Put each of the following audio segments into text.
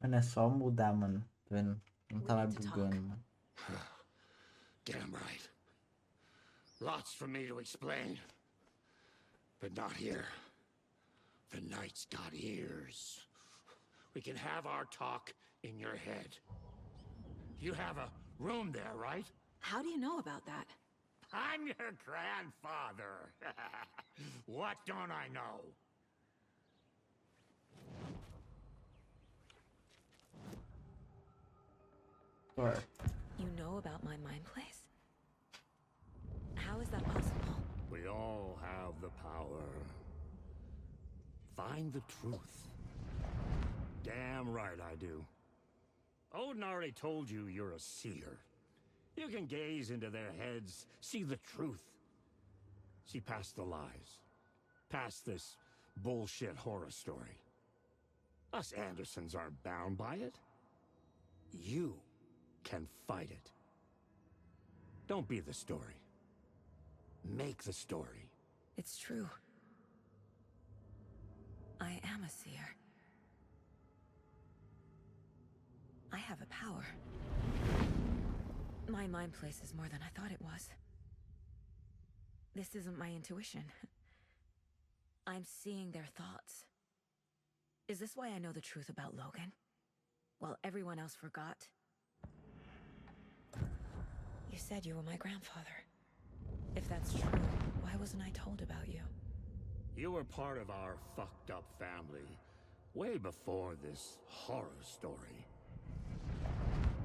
من حساب بودم ben bugün. Damn right. Lots for me to explain. But not here. The night's got ears. We can have our talk in your head. You have a room there, right? How do you know about that? I'm your grandfather. What don't I know? Sure. You know about my mind place? How is that possible? We all have the power. Find the truth. Damn right I do. Odin already told you you're a seer. You can gaze into their heads, see the truth. See past the lies. Past this bullshit horror story. Us Andersons aren't bound by it. You can fight it. Don't be the story. Make the story. It's true. I am a seer. I have a power. My mind place is more than I thought it was. This isn't my intuition. I'm seeing their thoughts. Is this why I know the truth about Logan? While everyone else forgot? You said you were my grandfather. If that's true, why wasn't I told about you? You were part of our fucked up family way before this horror story.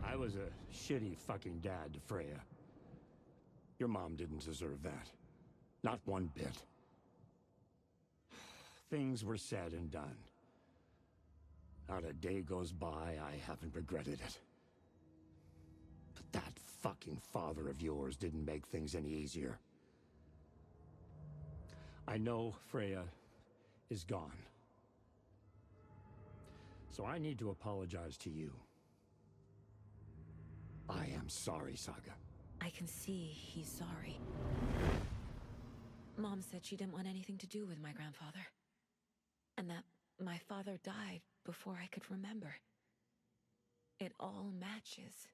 I was a shitty fucking dad to Freya. Your mom didn't deserve that. Not one bit. Things were said and done. Not a day goes by I haven't regretted it. But that fucking father of yours didn't make things any easier. I know Freya is gone. So I need to apologize to you. I am sorry, Saga. I can see he's sorry. Mom said she didn't want anything to do with my grandfather. And that my father died before I could remember. It all matches.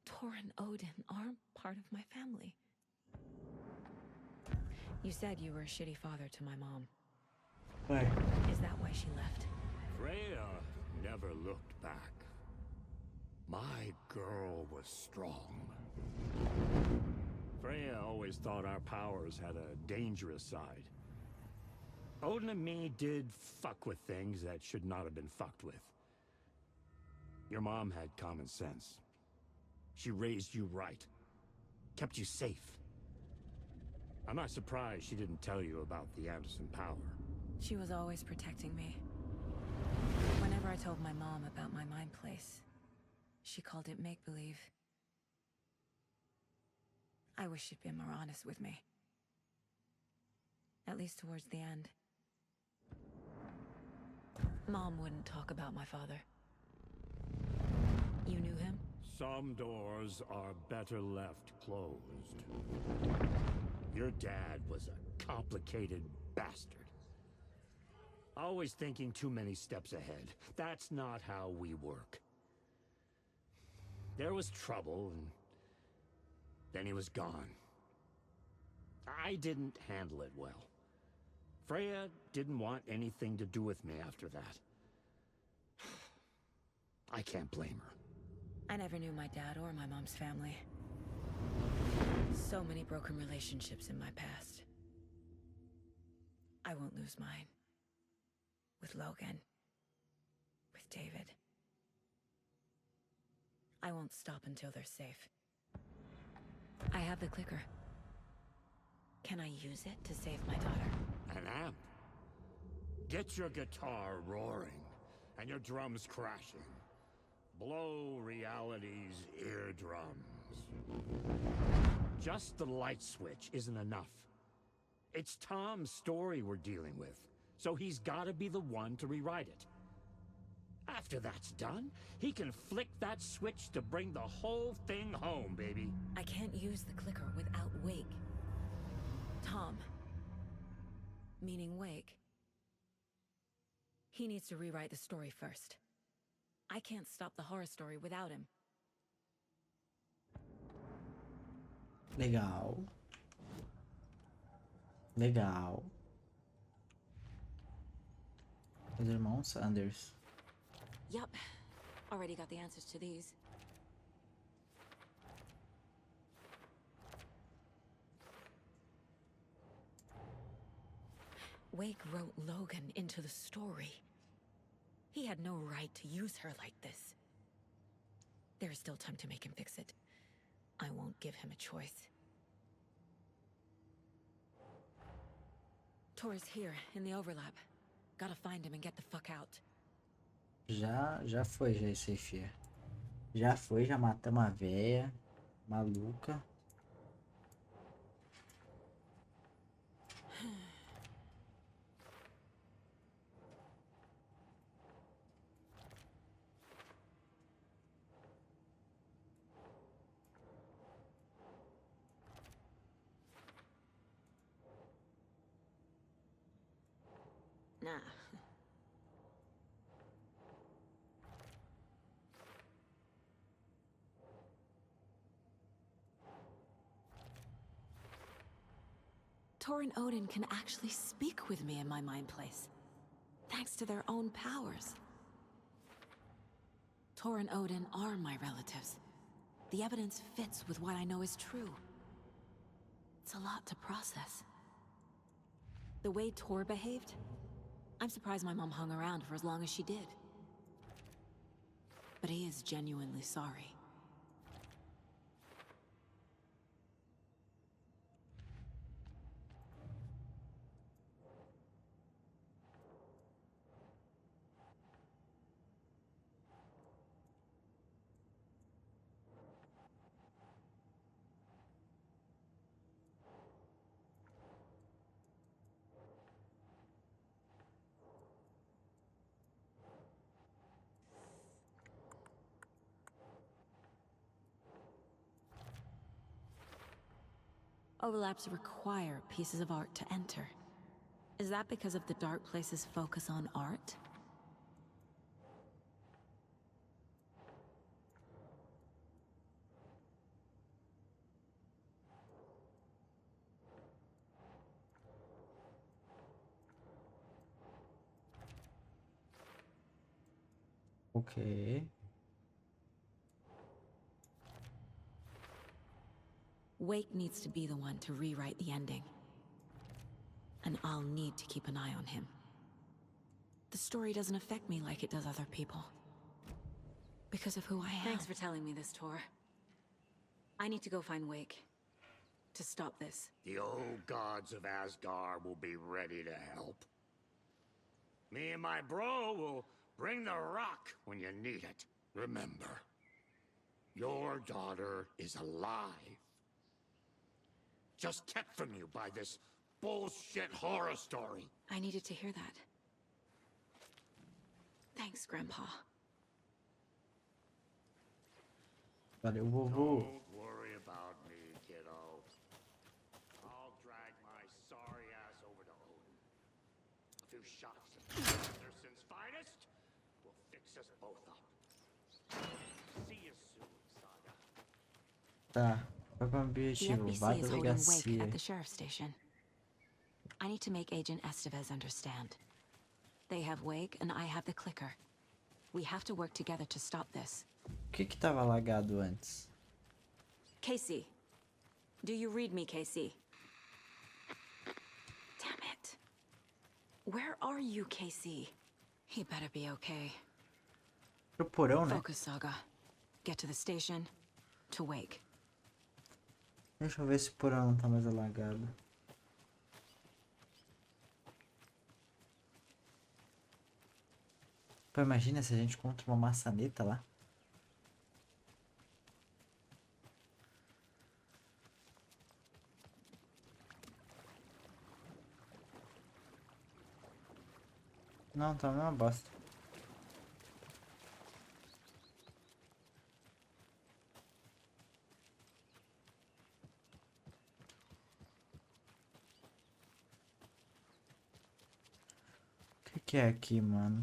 Tor and Odin are part of my family. You said you were a shitty father to my mom. Right. Is that why she left? Freya never looked back. My girl was strong. Freya always thought our powers had a dangerous side. Odin and me did fuck with things that should not have been fucked with. Your mom had common sense. She raised you right. Kept you safe. I'm not surprised she didn't tell you about the Anderson power. She was always protecting me. Whenever I told my mom about my mind place, she called it make-believe. I wish she'd been more honest with me. At least towards the end. Mom wouldn't talk about my father. You knew him? Some doors are better left closed. Your dad was a complicated bastard. Always thinking too many steps ahead. That's not how we work. There was trouble, and then he was gone. I didn't handle it well. Freya didn't want anything to do with me after that. I can't blame her. I never knew my dad or my mom's family. So many broken relationships in my past. I won't lose mine. With Logan. With David. I won't stop until they're safe. I have the clicker. Can I use it to save my daughter? An amp. Get your guitar roaring and your drums crashing. Blow reality's eardrums. Just the light switch isn't enough. It's Tom's story we're dealing with, so he's gotta be the one to rewrite it. After that's done, he can flick that switch to bring the whole thing home, baby. I can't use the clicker without Wake. Tom, Meaning Wake. He needs to rewrite the story first. I can't stop the horror story without him. Legal. Legal. Os irmãos Sanders. Yup. Already got the answers to these. Wake wrote Logan into the story. He had no right to use her like this. There is still time to make him fix it. I won't give him a choice. Tor's here, in the overlap. Gotta find him and get the fuck out. Já foi, já esse aí, fia. Já foi, já matamos a véia. Maluca. Nah. Tor and Odin can actually speak with me in my mind place, thanks to their own powers. Tor and Odin are my relatives. The evidence fits with what I know is true. It's a lot to process. The way Tor behaved, I'm surprised my mom hung around for as long as she did. But he is genuinely sorry. Overlaps require pieces of art to enter. Is that because of the Dark Place's focus on art? Ok. Wake needs to be the one to rewrite the ending. And I'll need to keep an eye on him. The story doesn't affect me like it does other people. Because of who I am. Thanks for telling me this, Tor. I need to go find Wake. To stop this. The old gods of Asgard will be ready to help. Me and my bro will bring the rock when you need it. Remember, your daughter is alive. Just kept from you by this bullshit horror story. I needed to hear that. Thanks, Grandpa. Valeu, vovô. Don't worry about me, kiddo. I'll drag my sorry ass over to Odin. A few shots of Anderson's finest will fix us both up. See you soon, Saga. Tá. Qual que é o The objetivo? NBC Vá à is holding Wake delegacia. at the sheriff's station. I need to make Agent Estevez understand. They have Wake and I have the clicker. We have to work together to stop this. O que que tava lagado antes? Casey. Do you read me, Casey? Damn it. Where are you, Casey? He better be okay. Pro porão, né? Focus, Saga. Get to the station. To Wake. Deixa eu ver se o porão não tá mais alagado. Pô, imagina se a gente encontra uma maçaneta lá. Não, tá uma bosta. que é aqui, mano?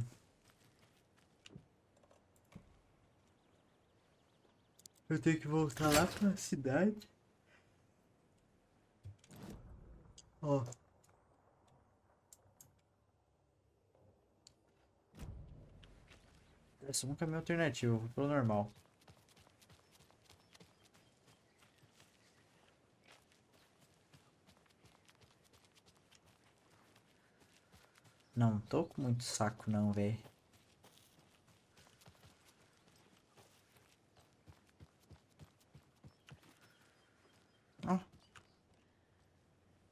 Eu tenho que voltar lá pra cidade. Ó. Esse é um caminho alternativo, vou pelo normal. Não tô com muito saco não, velho. Ó.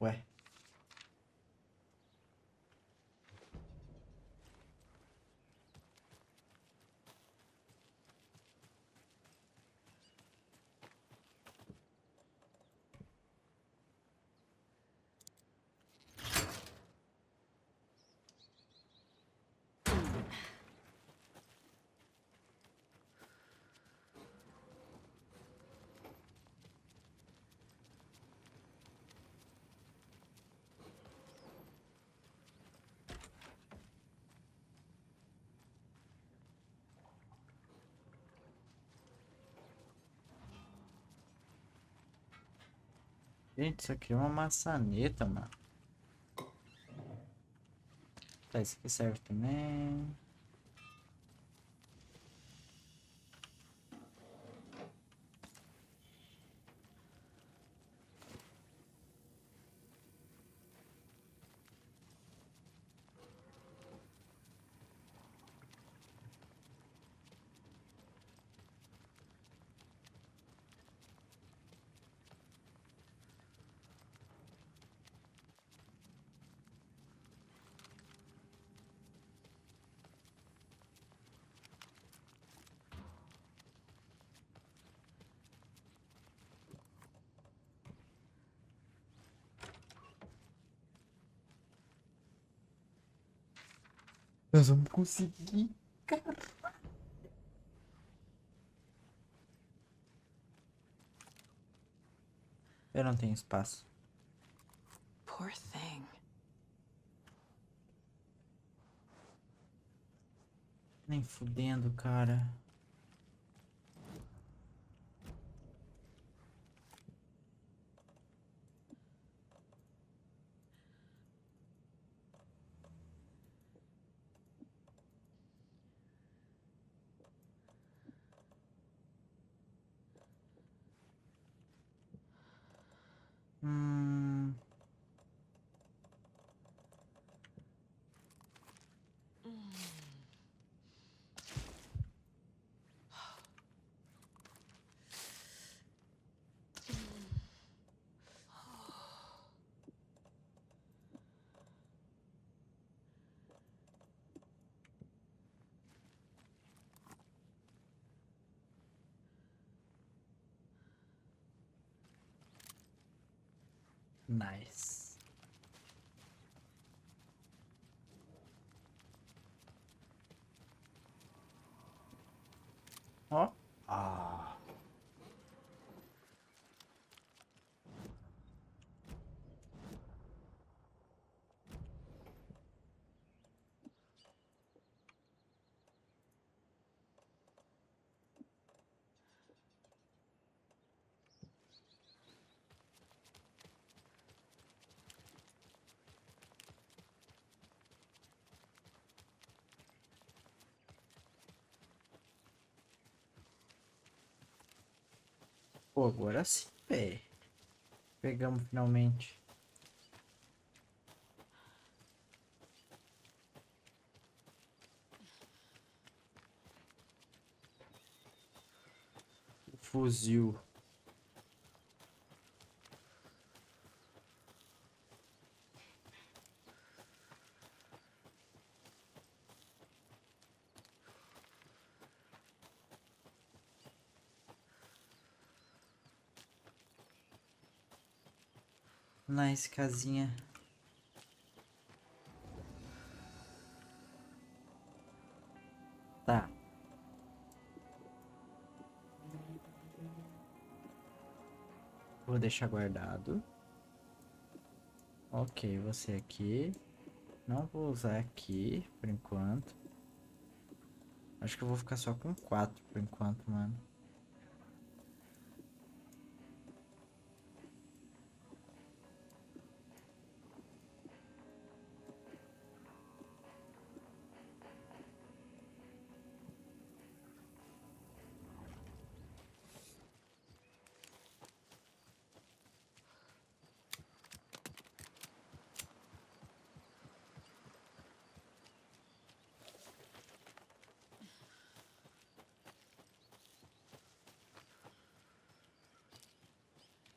Ué. Gente, isso aqui é uma maçaneta, mano. Tá, isso aqui serve também. Nós vamos conseguir, cara. Eu não tenho espaço. Poor thing. Nem fudendo, cara. Hum... Nice. Ó. Ah. Pô, agora sim, velho. Pegamos finalmente. O fuzil. Nice, casinha. Tá. Vou deixar guardado. Ok, você aqui. Não vou usar aqui por enquanto. Acho que eu vou ficar só com 4 por enquanto, mano.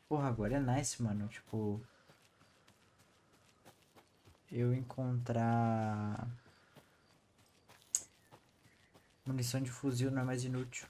Porra, agora é nice, mano. Tipo, eu encontrar munição de fuzil não é mais inútil.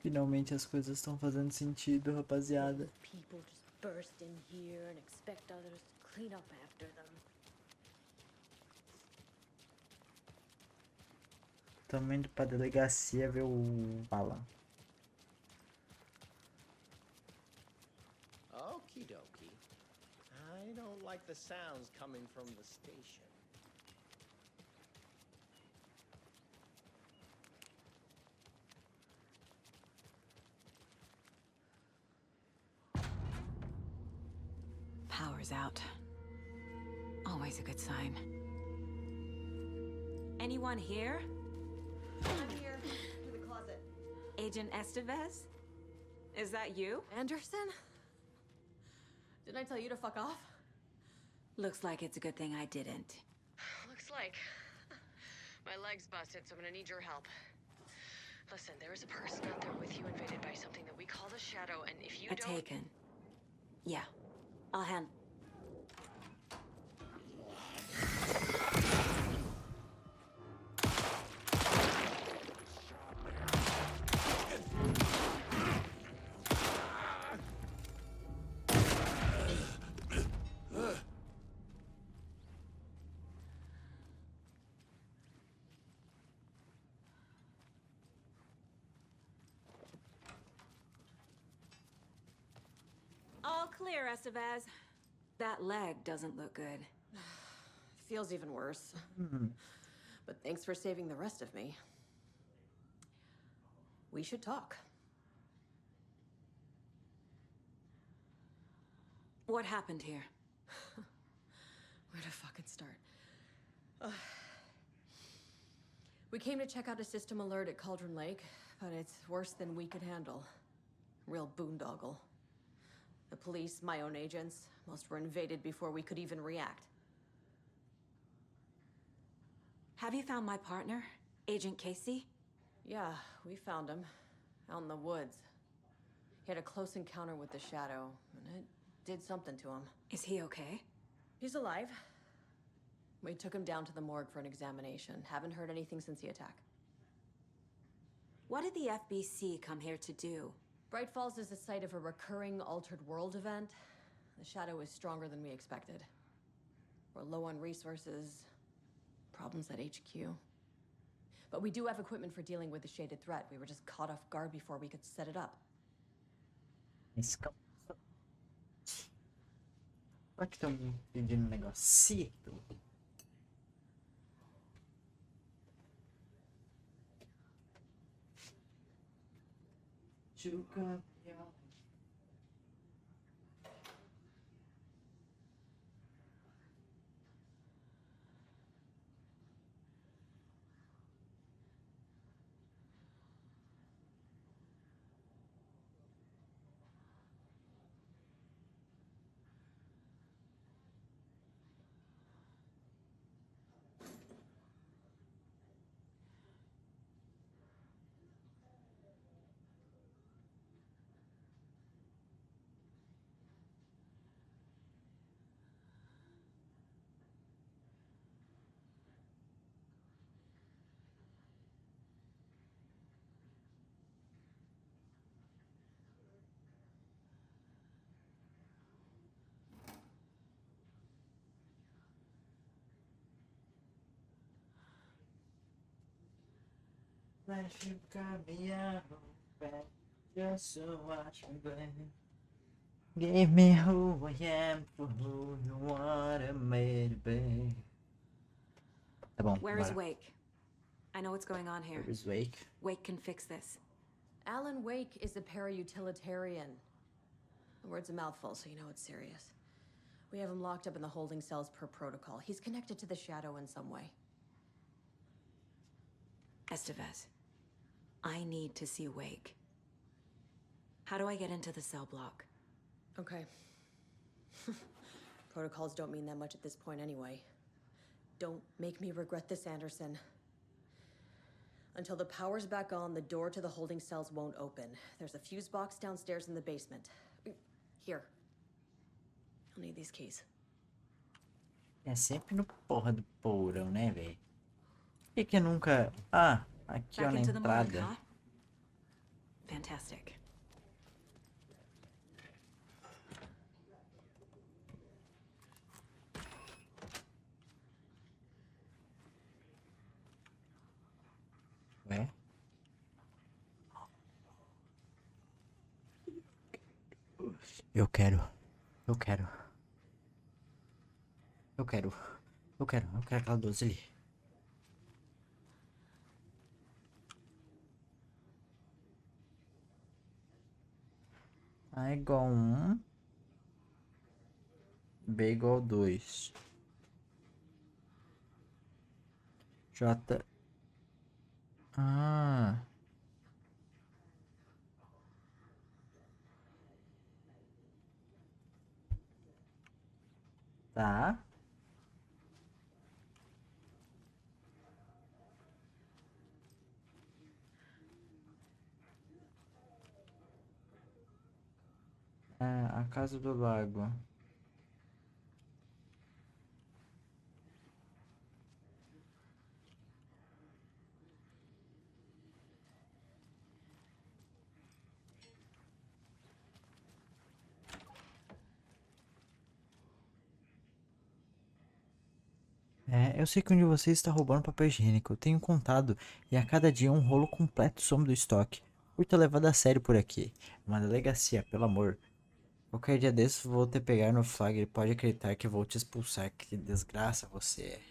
Finalmente as coisas estão fazendo sentido, rapaziada. People just burst in here and expect others to clean up after them. Tamo indo pra delegacia ver o Alan. Okie dokie. I don't like the sounds coming from the station. Power's out. Always a good sign. Anyone here? I'm here, through the closet. Agent Estevez? Is that you? Anderson? Didn't I tell you to fuck off? Looks like it's a good thing I didn't. Looks like. My leg's busted, so I'm gonna need your help. Listen, there is a person out there with you invaded by something that we call the Shadow, and if you A don't... taken. Yeah. I'll hand... All clear, Estevez. That leg doesn't look good. Feels even worse. But thanks for saving the rest of me. We should talk. What happened here? Where to fucking start? We came to check out a system alert at Cauldron Lake, but it's worse than we could handle. Real boondoggle. The police, my own agents, most were invaded before we could even react. Have you found my partner, Agent Casey? Yeah, we found him. Out in the woods. He had a close encounter with the Shadow, and it did something to him. Is he okay? He's alive. We took him down to the morgue for an examination. Haven't heard anything since the attack. What did the FBC come here to do? Bright Falls is the site of a recurring Altered World event. The Shadow is stronger than we expected. We're low on resources, problems at HQ. But we do have equipment for dealing with the shaded threat. We were just caught off guard before we could set it up. Olha que estão pedindo um negocito. Campeão. Machucar minha roupa, just so watch me blame. Give me who I am for who you wanna me to be. Tá bom, Where is bora. Wake? I know what's going on here. Where is Wake? Wake can fix this. Alan Wake is a para-utilitarian. The word's a mouthful, so you know it's serious. We have him locked up in the holding cells per protocol. He's connected to the Shadow in some way. Estevez, I need to see Wake. How do I get into the cell block? Okay. Protocols don't mean that much at this point anyway. Don't make me regret this, Anderson. Until the power's back on, the door to the holding cells won't open. There's a fuse box downstairs in the basement. Here. I'll need these keys. É sempre no porra do porão, né, velho? Por que nunca... Ah, aqui ó, Back na into the morgue, entrada. huh? Fantastic. Ué? Eu quero. Eu quero. Eu quero. Eu quero. Eu quero aquela 12 ali. A igual 1. B igual 2. J. Ah. Tá. A casa do lago. Eu sei que um de vocês está roubando papel higiênico. Eu tenho contado. E a cada dia um rolo completo some do estoque. Muito levado a sério por aqui. Uma delegacia, pelo amor. Qualquer dia desses vou te pegar no flagra. Pode acreditar que vou te expulsar. Que desgraça você é.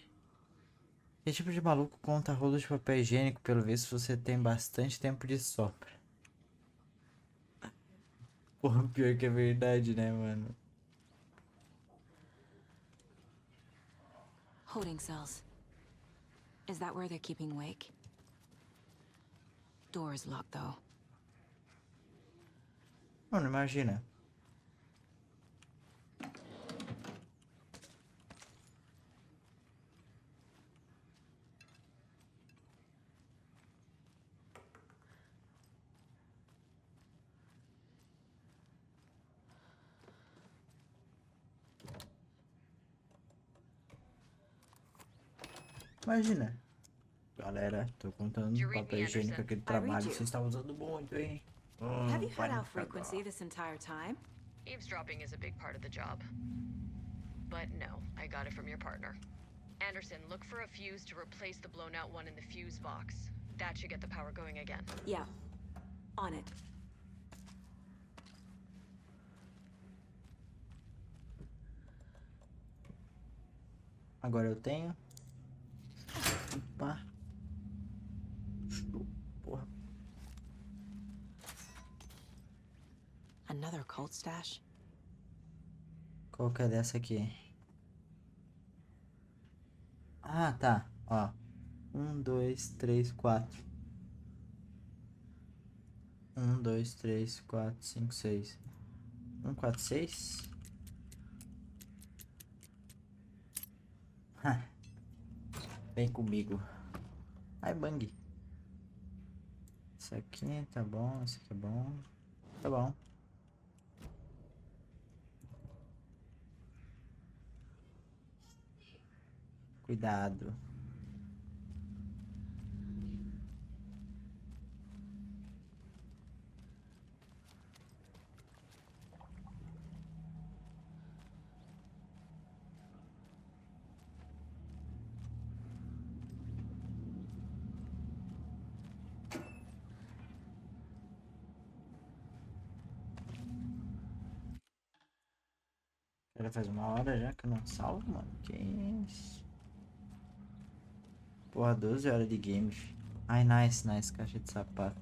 Que tipo de maluco conta rolos de papel higiênico? Pelo visto você tem bastante tempo de sobra. Porra, pior que é verdade, né, mano? Holding cells. Is that where they're keeping Wake? Door is locked, though. Mano, imagina. Imagina. Galera, tô contando you read papel me, higiênico, Anderson? aquele I read trabalho you. que vocês estão usando muito, hein? Have you had 40 our frequency this entire time? Eavesdropping is a big part of the job. But no, I got it from your partner. Anderson, look for a fuse to replace the blown out one in the fuse box. That should get the power going again. Yeah. On it. Agora eu tenho. Opa. Porra. Another cult stash? Qual que é dessa aqui? Ah, tá. Ó. 1, 2, 3, 4. 1, 2, 3, 4, 5, 6. 1, 4, 6. Vem comigo. Ai, bang. Isso aqui tá bom, isso aqui é bom. Tá bom. Cuidado. Cara, faz 1 hora já que eu não salvo, mano. Que isso? Porra, 12 horas de game, fi. Ai, nice, nice. Caixa de sapato.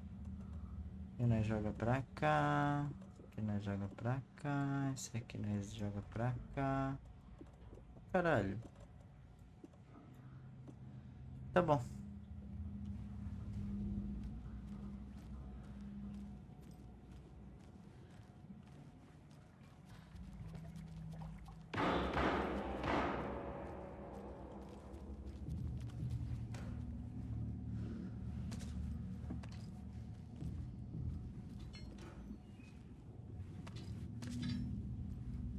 Aqui nós joga pra cá. Aqui nós joga pra cá. Esse aqui nós joga pra cá. Caralho. Tá bom.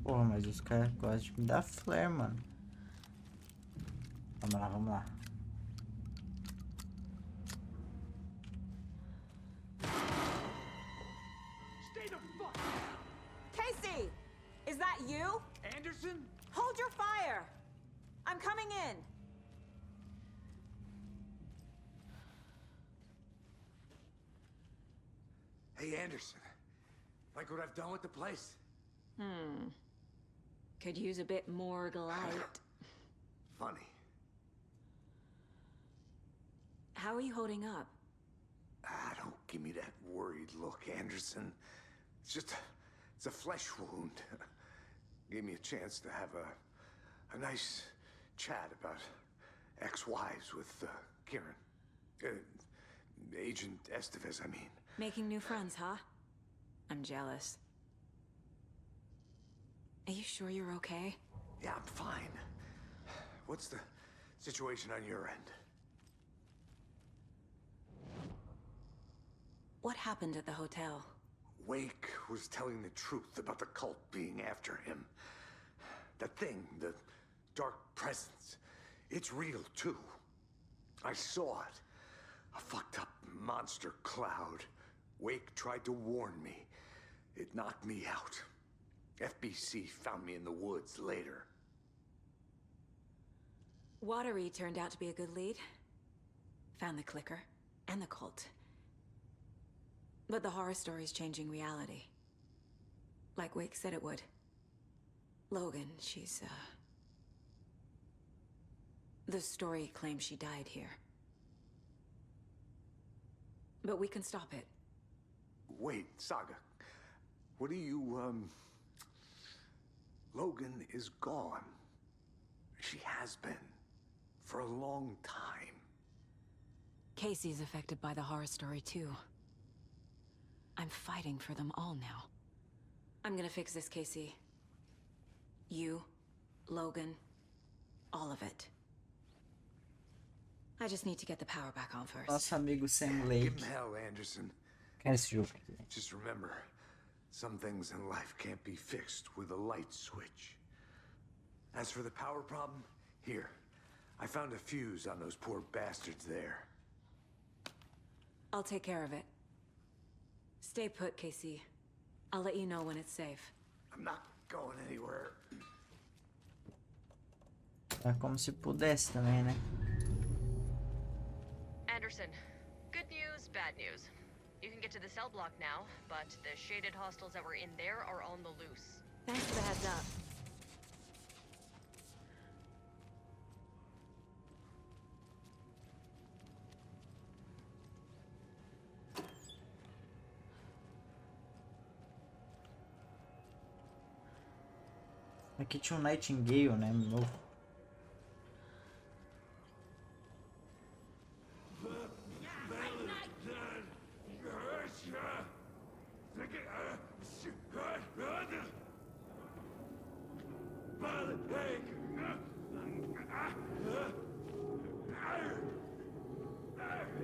Porra, mas os caras gostam de me dar flare, mano. Vamos lá, vamos lá. Stay the fuck! Casey! Is that you? Anderson? Hold your fire! I'm coming in! Hey, Anderson. Like what I've done with the place? Could use a bit more light. Funny. How are you holding up? Don't give me that worried look, Anderson. It's a flesh wound. Gave me a chance to have a nice chat about ex-wives with Kieran. Agent Estevez, I mean. Making new friends, huh? I'm jealous. Are you sure you're okay? Yeah, I'm fine. What's the situation on your end? What happened at the hotel? Wake was telling the truth about the cult being after him. That thing, the dark presence, it's real too. I saw it. A fucked up monster cloud. Wake tried to warn me. It knocked me out. FBC found me in the woods later. Watery turned out to be a good lead. Found the clicker and the cult. But the horror story's changing reality. Like Wake said it would. Logan, she's, the story claims she died here. But we can stop it. Wait, Saga. What do you, Logan is gone. She has been. For a long time. Casey's affected by the horror story, too. I'm fighting for them all now. I'm gonna fix this, Casey. You, Logan, all of it. I just need to get the power back on first. Nosso amigo Sam Lake. Give him hell, Anderson. Cara, esse jogo aqui. Just remember, some things in life can't be fixed with a light switch. As for the power problem, here. I found a fuse on those poor bastards there. I'll take care of it. Stay put, Casey. I'll let you know when it's safe. I'm not going anywhere. É como se pudesse também, né? Anderson, good news, bad news. You can get to the cell block now, but the shaded hostiles that were in there are on the loose. Thanks for the heads up. Aqui tinha um Nightingale, né? Novo.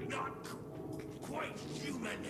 Not quite human.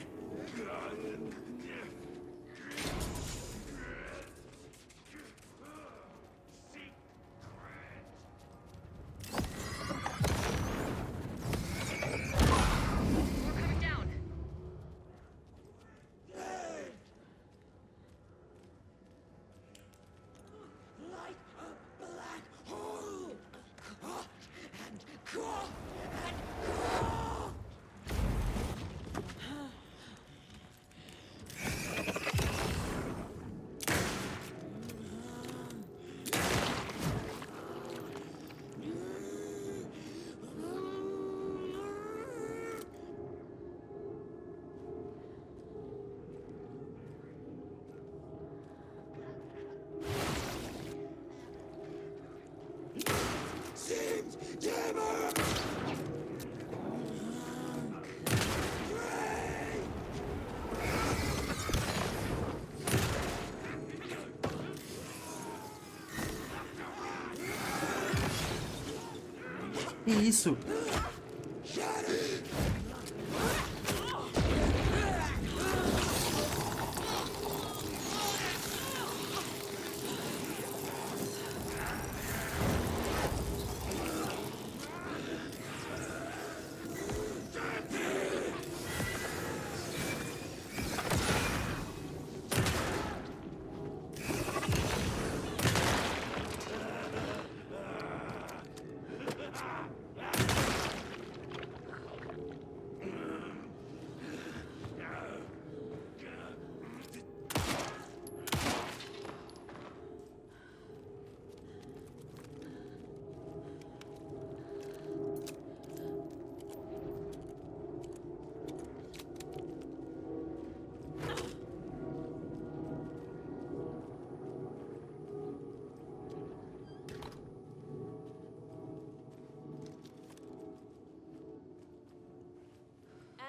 Que isso?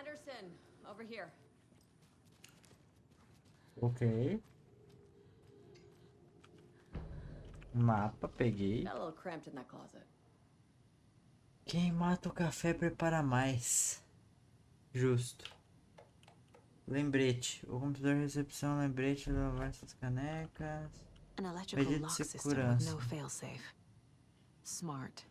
Anderson, over here. Ok. Mapa, peguei. Got a little cramped in that closet. Quem mata o café prepara mais. Justo. Lembrete. O computador de recepção, lembrete de lavar essas canecas. An electrical Medida de lock system with segurança. no failsafe. Smart.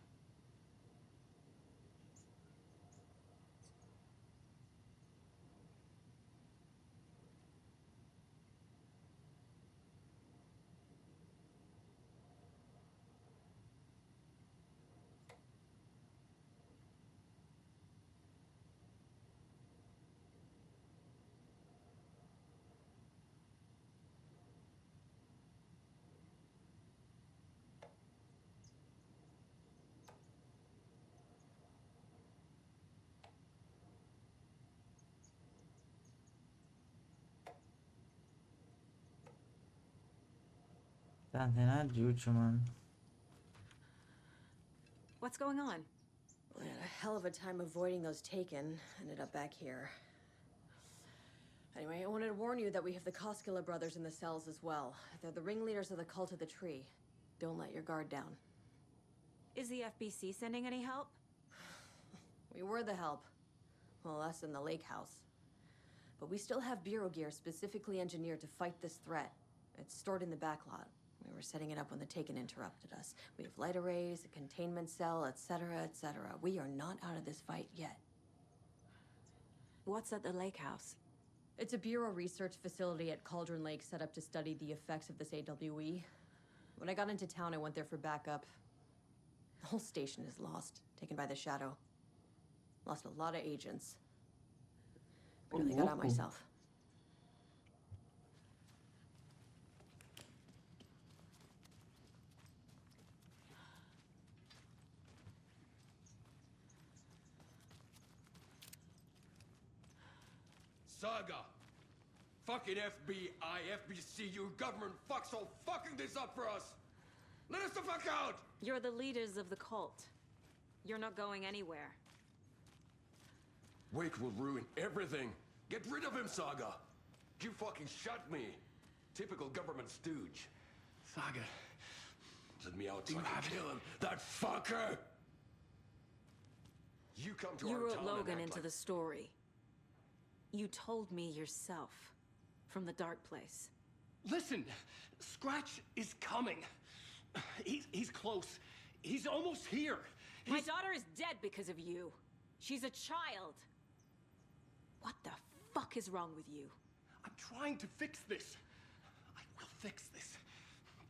Tá, não tem nada de útil, mano. What's going on? We had a hell of a time avoiding those taken. Ended up back here. Anyway, I wanted to warn you that we have the Koskela brothers in the cells as well. They're the ringleaders of the cult of the tree. Don't let your guard down. Is the FBC sending any help? We were the help. Well, us in the lake house. But we still have bureau gear specifically engineered to fight this threat. It's stored in the backlot. We were setting it up when the Taken interrupted us. We have light arrays, a containment cell, etc., etc. We are not out of this fight yet. What's at the lake house? It's a bureau research facility at Cauldron Lake set up to study the effects of this AWE. When I got into town, I went there for backup. The whole station is lost, taken by the Shadow. Lost a lot of agents. Barely got out myself. Saga! Fucking FBI, FBC, you government fucks all fucking this up for us! Let us the fuck out! You're the leaders of the cult. You're not going anywhere. Wake will ruin everything! Get rid of him, Saga! You fucking shot me! Typical government stooge. Saga, let me out so I can kill him. That fucker! You come to You our wrote town Logan and act into like... the story. You told me yourself. From the dark place. Listen, Scratch is coming. He's close. He's almost here. My daughter is dead because of you. She's a child. What the fuck is wrong with you? I'm trying to fix this. I will fix this.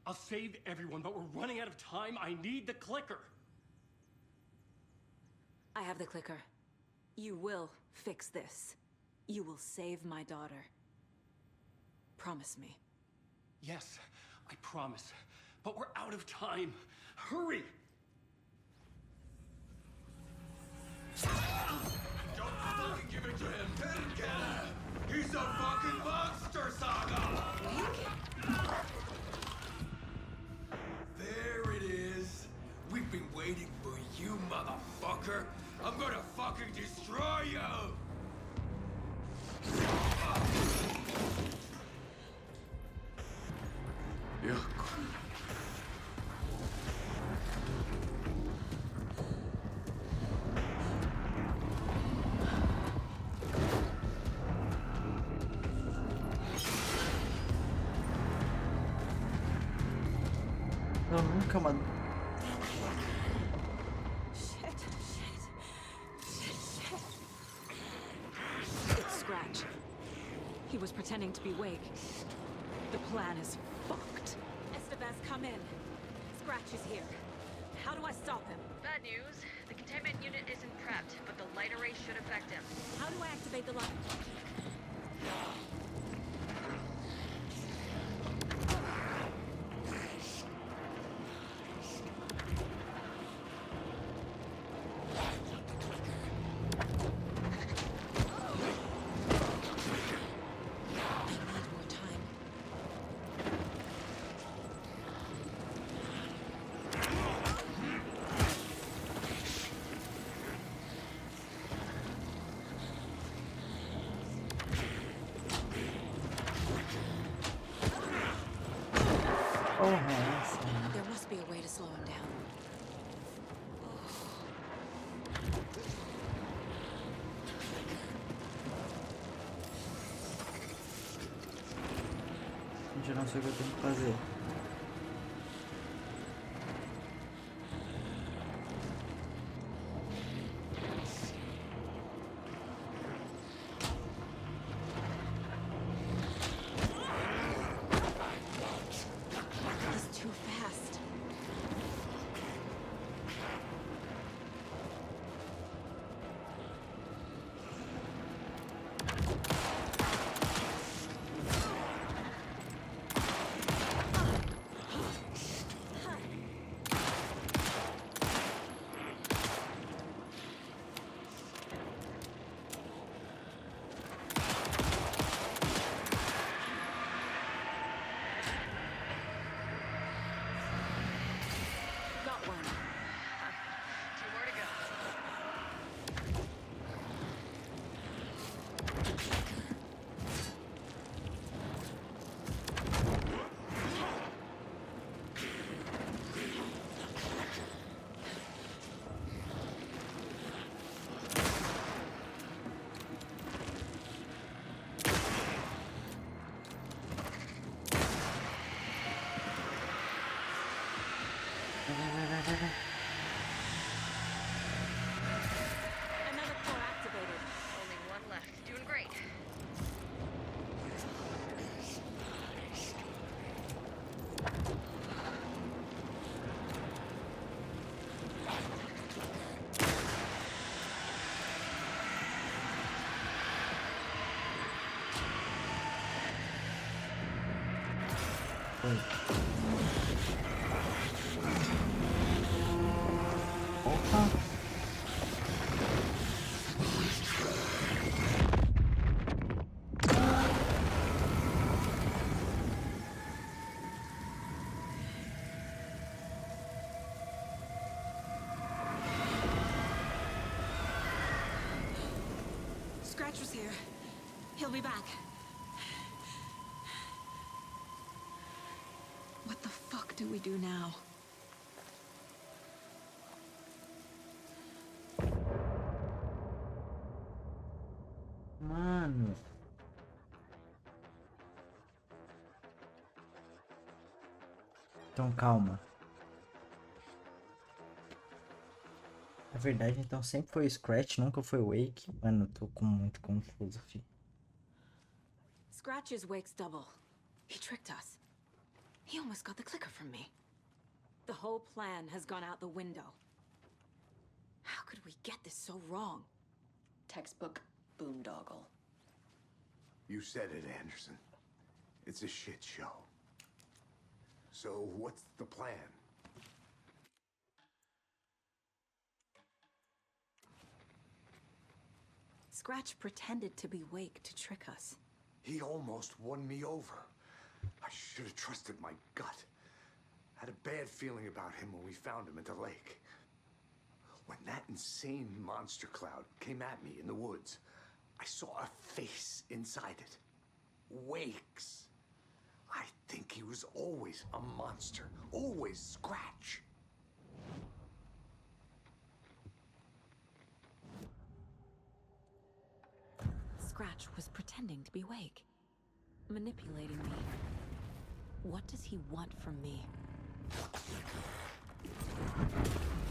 I'll save everyone, but we're running out of time. I need the clicker. I have the clicker. You will fix this. You will save my daughter. Promise me. Yes, I promise. But we're out of time. Hurry! Don't fucking give it to him! Let him get him! He's a fucking monster, Saga! There it is! We've been waiting for you, motherfucker! I'm gonna fucking destroy you! Yeah. Eu nunca, mano. Shit. It's Scratch. He was pretending to be Wake. The plan is fucked. Estevez, come in. Scratch is here. How do I stop him? Bad news. The containment unit isn't prepped, but the light array should affect him. How do I activate the light? Porra, é essa? There must be a way to slow him down. Gente, eu não sei o que eu tenho que fazer. He's too fast. Got one. 2 more to go. Another core activated. Only one left. Doing great. Opa! Scratch was here. He'll be back. What the fuck do we do now? Mano. Então calma. Na verdade, então sempre foi o Scratch, nunca foi o Wake. Mano, eu tô muito confuso, filho. Scratch is Wake's double. He tricked us. He almost got the clicker from me. The whole plan has gone out the window. How could we get this so wrong? Textbook boondoggle. You said it, Anderson. It's a shit show. So what's the plan? Scratch pretended to be Wake to trick us. He almost won me over. I should have trusted my gut. Had a bad feeling about him when we found him at the lake. When that insane monster cloud came at me in the woods, I saw a face inside it. Wake's. I think he was always a monster. Always Scratch. Scratch was pretending to be Wake. Manipulating me. What does he want from me?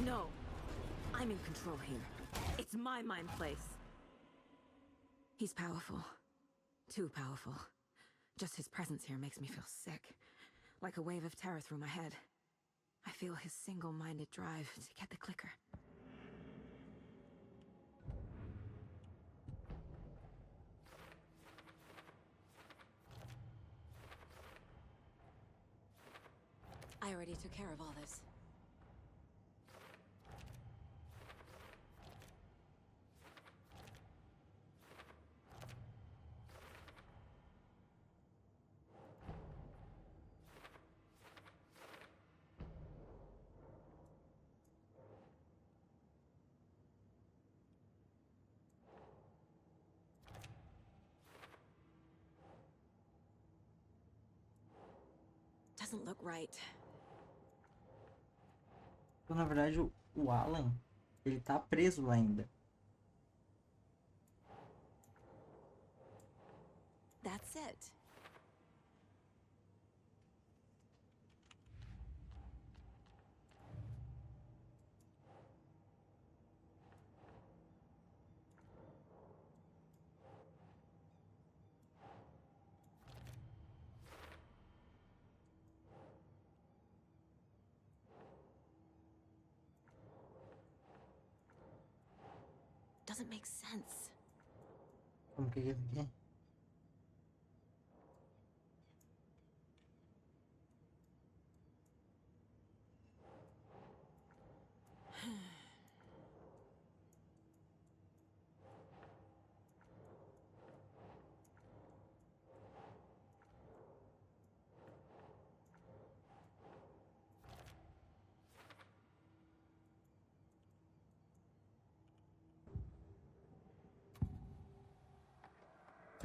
No. I'm in control here. It's my mind place. He's powerful. Too powerful. Just his presence here makes me feel sick. Like a wave of terror through my head. I feel his single-minded drive to get the clicker. I already took care of all this. Doesn't look right. Então, na verdade, o Alan, ele tá preso lá ainda. That's it. Doesn't make sense. Como que é isso aqui?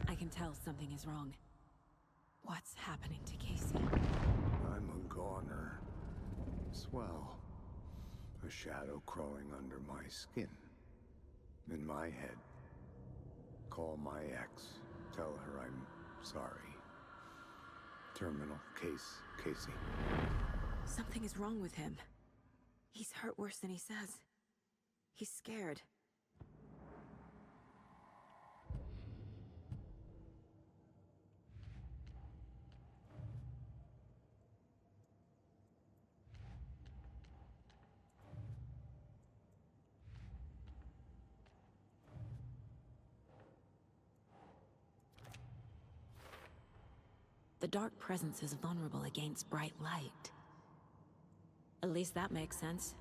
I can tell something is wrong. What's happening to Casey? I'm a goner. Swell. A shadow crawling under my skin. In my head. Call my ex. Tell her I'm sorry. Terminal case, Casey. Something is wrong with him. He's hurt worse than he says. He's scared. The dark presence is vulnerable against bright light. At least that makes sense.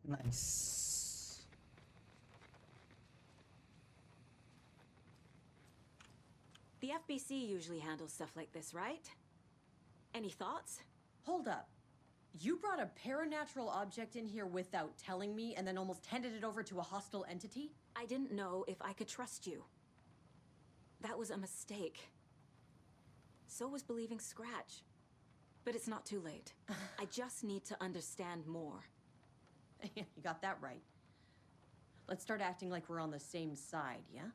Nice. The FBC usually handles stuff like this, right? Any thoughts? Hold up. You brought a paranatural object in here without telling me and then almost handed it over to a hostile entity? I didn't know if I could trust you. That was a mistake. So was believing Scratch. But it's not too late. I just need to understand more. You got that right. Let's start acting like we're on the same side, yeah?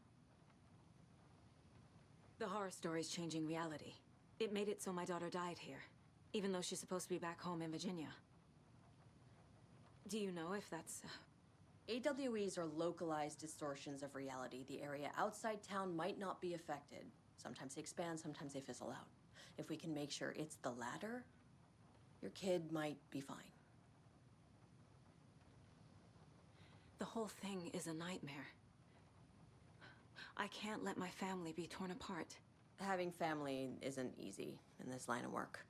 The horror story's changing reality. It made it so my daughter died here, even though she's supposed to be back home in Virginia. Do you know if that's... AWEs are localized distortions of reality. The area outside town might not be affected. Sometimes they expand, sometimes they fizzle out. If we can make sure it's the latter, your kid might be fine. The whole thing is a nightmare. I can't let my family be torn apart. Having family isn't easy in this line of work.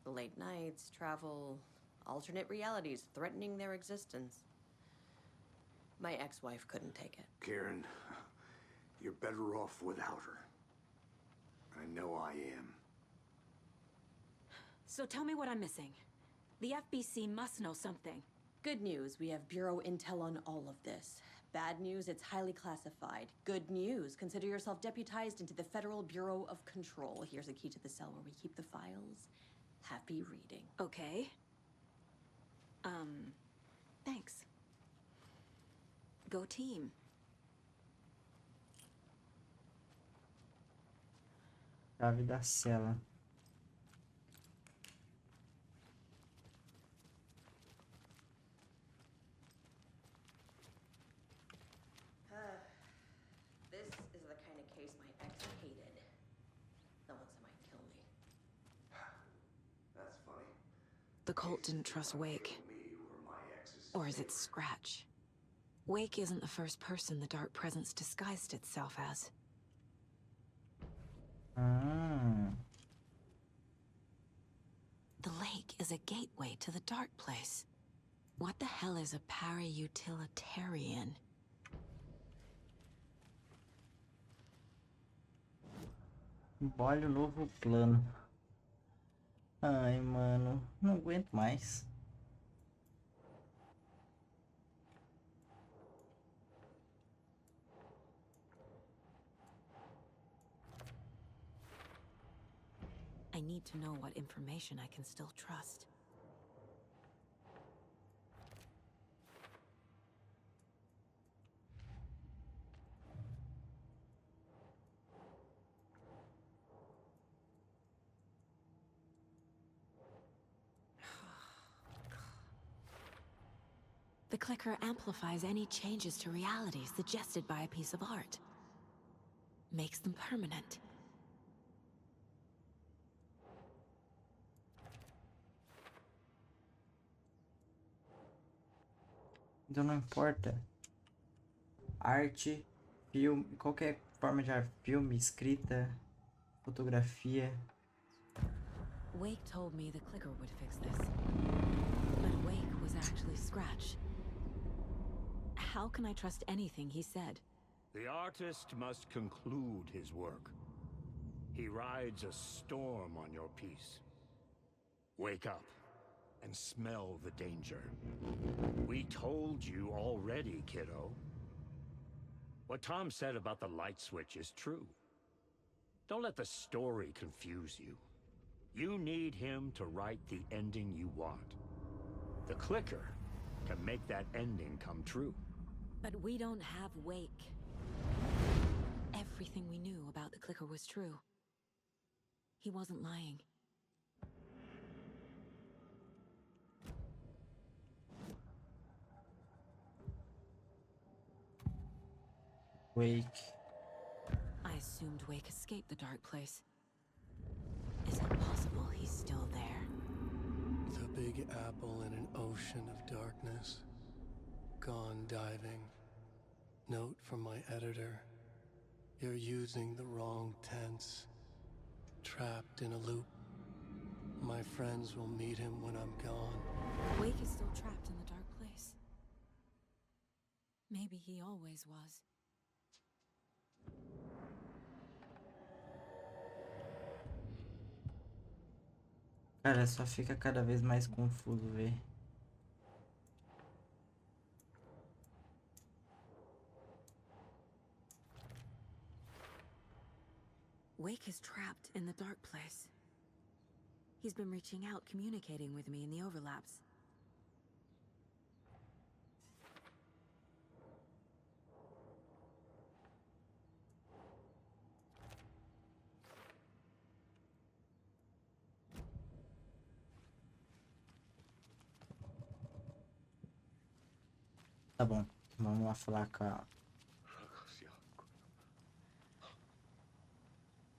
The late nights, travel, alternate realities threatening their existence. My ex-wife couldn't take it. Kieran, you're better off without her. I know I am. So tell me what I'm missing. The FBC must know something. Good news, we have Bureau intel on all of this. Bad news, it's highly classified. Good news, consider yourself deputized into the Federal Bureau of Control. Here's a key to the cell where we keep the files. Happy reading. Okay. Thanks. Go team. Chave da cela. This is the kind of case my ex hated. The ones that might kill me. That's funny. The cult didn't trust Wake. Me were my ex's. Or is it Scratch? Wake isn't the first person the Dark Presence disguised itself as. Ah. The lake is a gateway to the dark place. What the hell is a para-utilitarian? Olha o novo plano. Ai, mano. Não aguento mais. I need to know what information I can still trust. The clicker amplifies any changes to reality suggested by a piece of art. Makes them permanent. Então não importa. Arte, filme, qualquer forma de arte, filme, escrita, fotografia. Wake told me the clicker would fix this. But Wake was actually Scratch. How can I trust anything he said? The artist must conclude his work. He rides a storm on your piece. Wake up and smell the danger. We told you already, kiddo. What Tom said about the light switch is true. Don't let the story confuse you. You need him to write the ending you want. The clicker can make that ending come true. But we don't have Wake. Everything we knew about the clicker was true. He wasn't lying. Wake. I assumed Wake escaped the dark place. Is it possible he's still there? The Big Apple in an ocean of darkness. Gone diving. Note from my editor. You're using the wrong tense. Trapped in a loop. My friends will meet him when I'm gone. Wake is still trapped in the dark place. Maybe he always was. Cara, só fica cada vez mais confuso, ver. Wake is trapped in the dark place. He's been reaching out, communicating with me in the overlaps. Tá bom, vamos lá falar com a...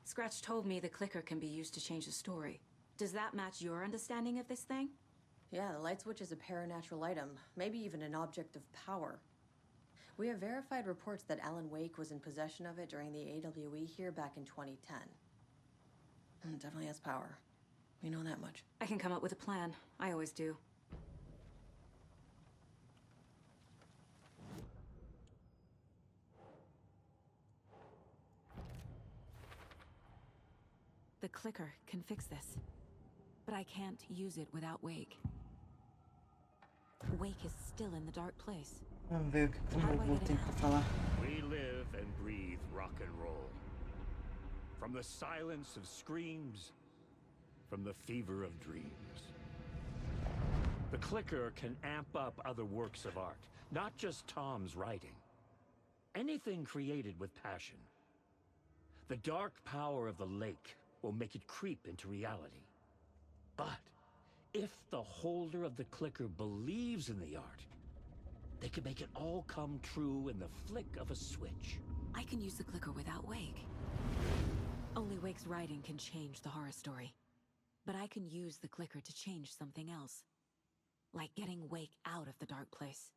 Scratch told me the clicker can be used to change the story. Does that match your understanding of this thing? Yeah, the light switch is a paranatural item, maybe even an object of power. We have verified reports that Alan Wake was in possession of it during the AWE here back in 2010. It definitely has power. We know that much. I can come up with a plan. I always do. The clicker can fix this. But I can't use it without Wake. Wake is still in the dark place. Vamos ver o que o robô tem pra falar. We live and breathe rock and roll. From the silence of screams, from the fever of dreams. The clicker can amp up other works of art, Not just Tom's writing. Anything created with passion. The dark power of the lake will make it creep into reality. But if the holder of the clicker believes in the art, they can make it all come true in the flick of a switch. I can use the clicker without Wake. Only Wake's writing can change the horror story. But I can use the clicker to change something else. Like getting Wake out of the dark place.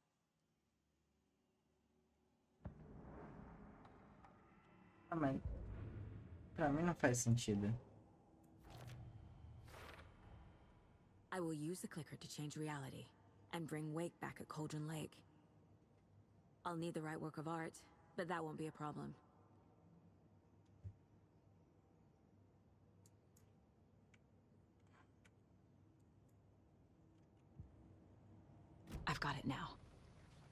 Ah, mas pra mim não faz sentido. I will use the clicker to change reality and bring Wake back at Cauldron Lake. I'll need the right work of art, but that won't be a problem. I've got it now.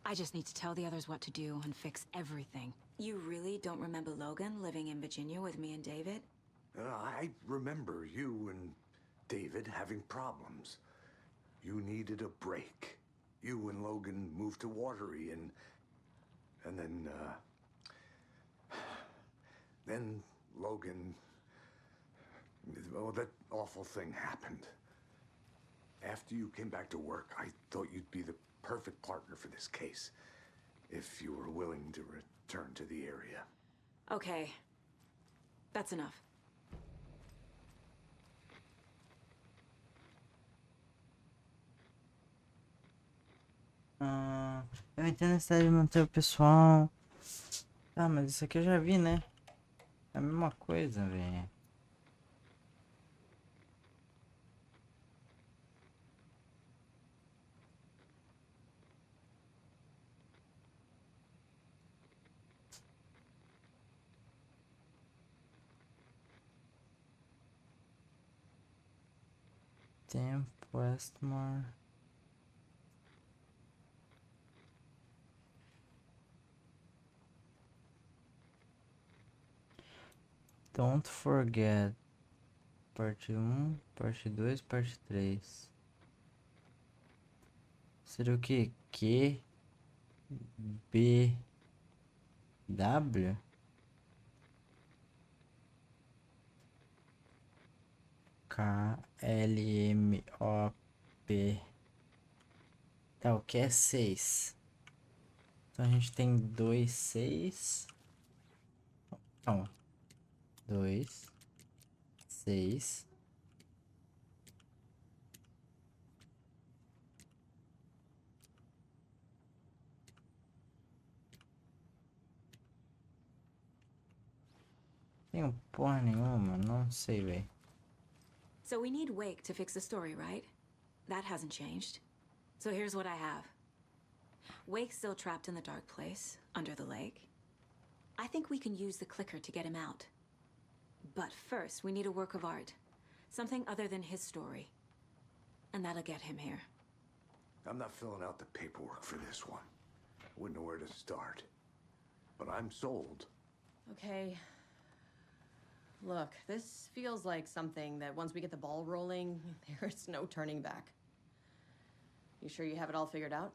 I just need to tell the others what to do and fix everything. You really don't remember Logan living in Virginia with me and David? I remember you and David having problems. You needed a break. You and Logan moved to Watery and then Logan, well, that awful thing happened. After you came back to work, I thought you'd be the perfect partner for this case, if you were willing to return to the area. Okay. That's enough. Eu entendo a necessidade de manter o pessoal. Ah, mas isso aqui eu já vi, né? É a mesma coisa, velho. Tempo, Westmore. Don't forget. Parte 1, parte 2, parte 3. Seria o quê? Q, B, W? K, L, M, O, P. Tá, o que é 6? Então a gente tem 2, 6. Não. 2, 6. Tenho porra nenhuma, não sei, velho. So we need Wake to fix the story, right? That hasn't changed. So here's what I have. Wake's still trapped in the dark place, under the lake. I think we can use the clicker to get him out. But first, we need a work of art. Something other than his story. And that'll get him here. I'm not filling out the paperwork for this one. I wouldn't know where to start. But I'm sold. Okay. Look, this feels like something that once we get the ball rolling, there's no turning back. You sure you have it all figured out?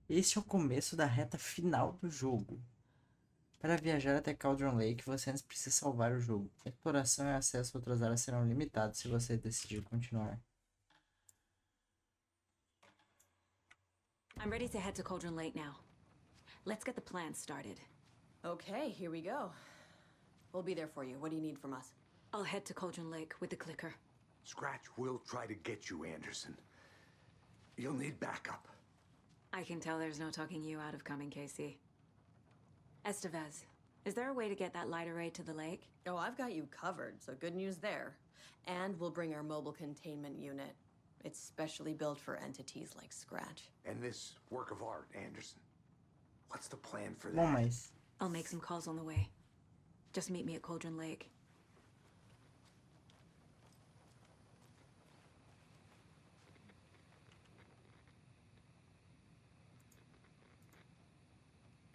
Esse é o começo da reta final do jogo. Para viajar até Cauldron Lake, você antes precisa salvar o jogo. A exploração e acesso a outras áreas serão limitados se você decidir continuar. I'm ready to head to Cauldron Lake now. Let's get the plan started. Okay, here we go. We'll be there for you. What do you need from us? I'll head to Cauldron Lake with the clicker. Scratch will try to get you, Anderson. You'll need backup. I can tell there's no talking you out of coming, Casey. Estevez, is there a way to get that light array to the lake? Oh, I've got you covered, so good news there. And we'll bring our mobile containment unit. It's specially built for entities like Scratch. And this work of art, Anderson. What's the plan for Bom, that? mas I'll make some calls on the way. Just meet me at Cauldron Lake.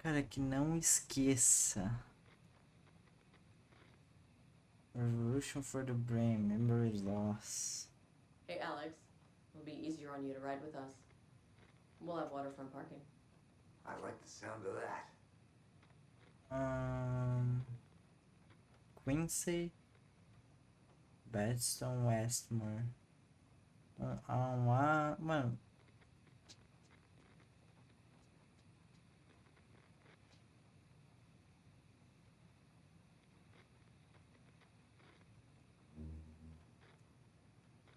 cara, que não esqueça. Revolution for the brain, memory loss. Hey, Alex. It'll be easier on you to ride with us. We'll have waterfront parking. I like the sound of that. Quincy, Bedstone, Westmore. Mano.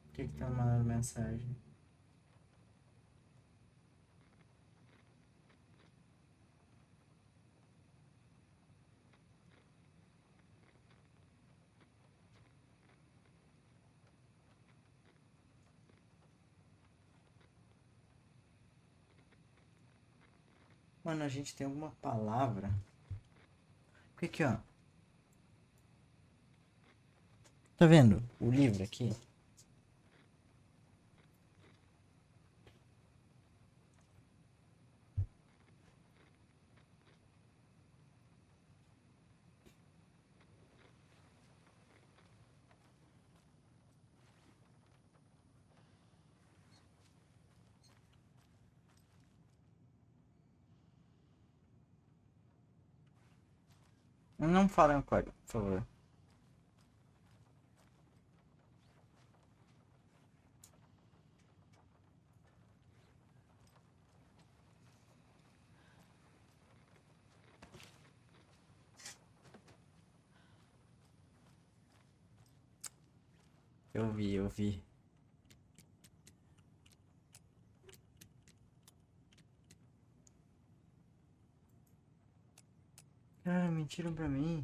O que tá mandando mensagem? Mano, a gente tem alguma palavra? Porque aqui, ó. Tá vendo o livro aqui? Não fala em código, por favor. Eu vi. Cara, mentiram pra mim.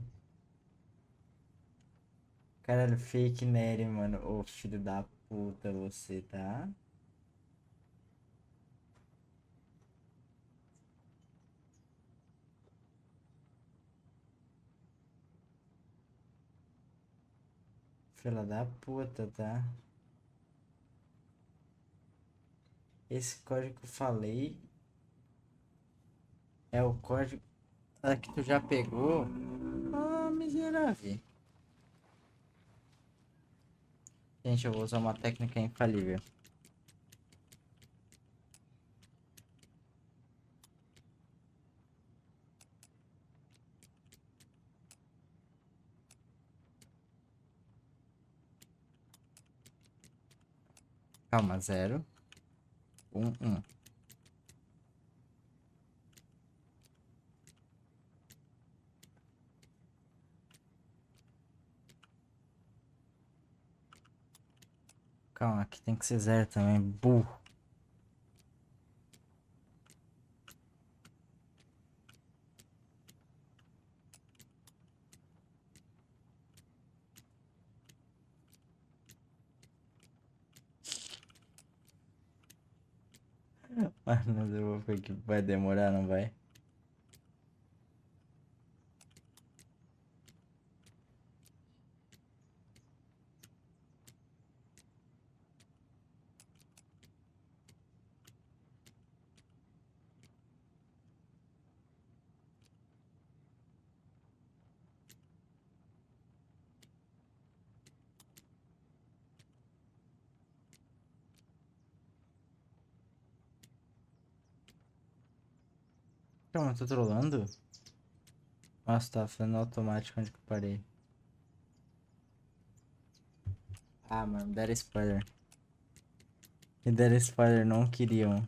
Caralho, fake Nery, mano. Ô, filho da puta, você, tá? Filha da puta, tá? Esse código que eu falei é o código que tu já pegou. Ah, miserável. Gente, eu vou usar uma técnica infalível. Calma, 0, 1, 1. Calma, aqui tem que ser 0 também, burro. Mas eu vou ver que vai demorar, não vai? Calma, eu tô trolando? Nossa, tá fazendo automático onde que eu parei. Ah, mano, deram spoiler. Me deram spoiler, não queriam.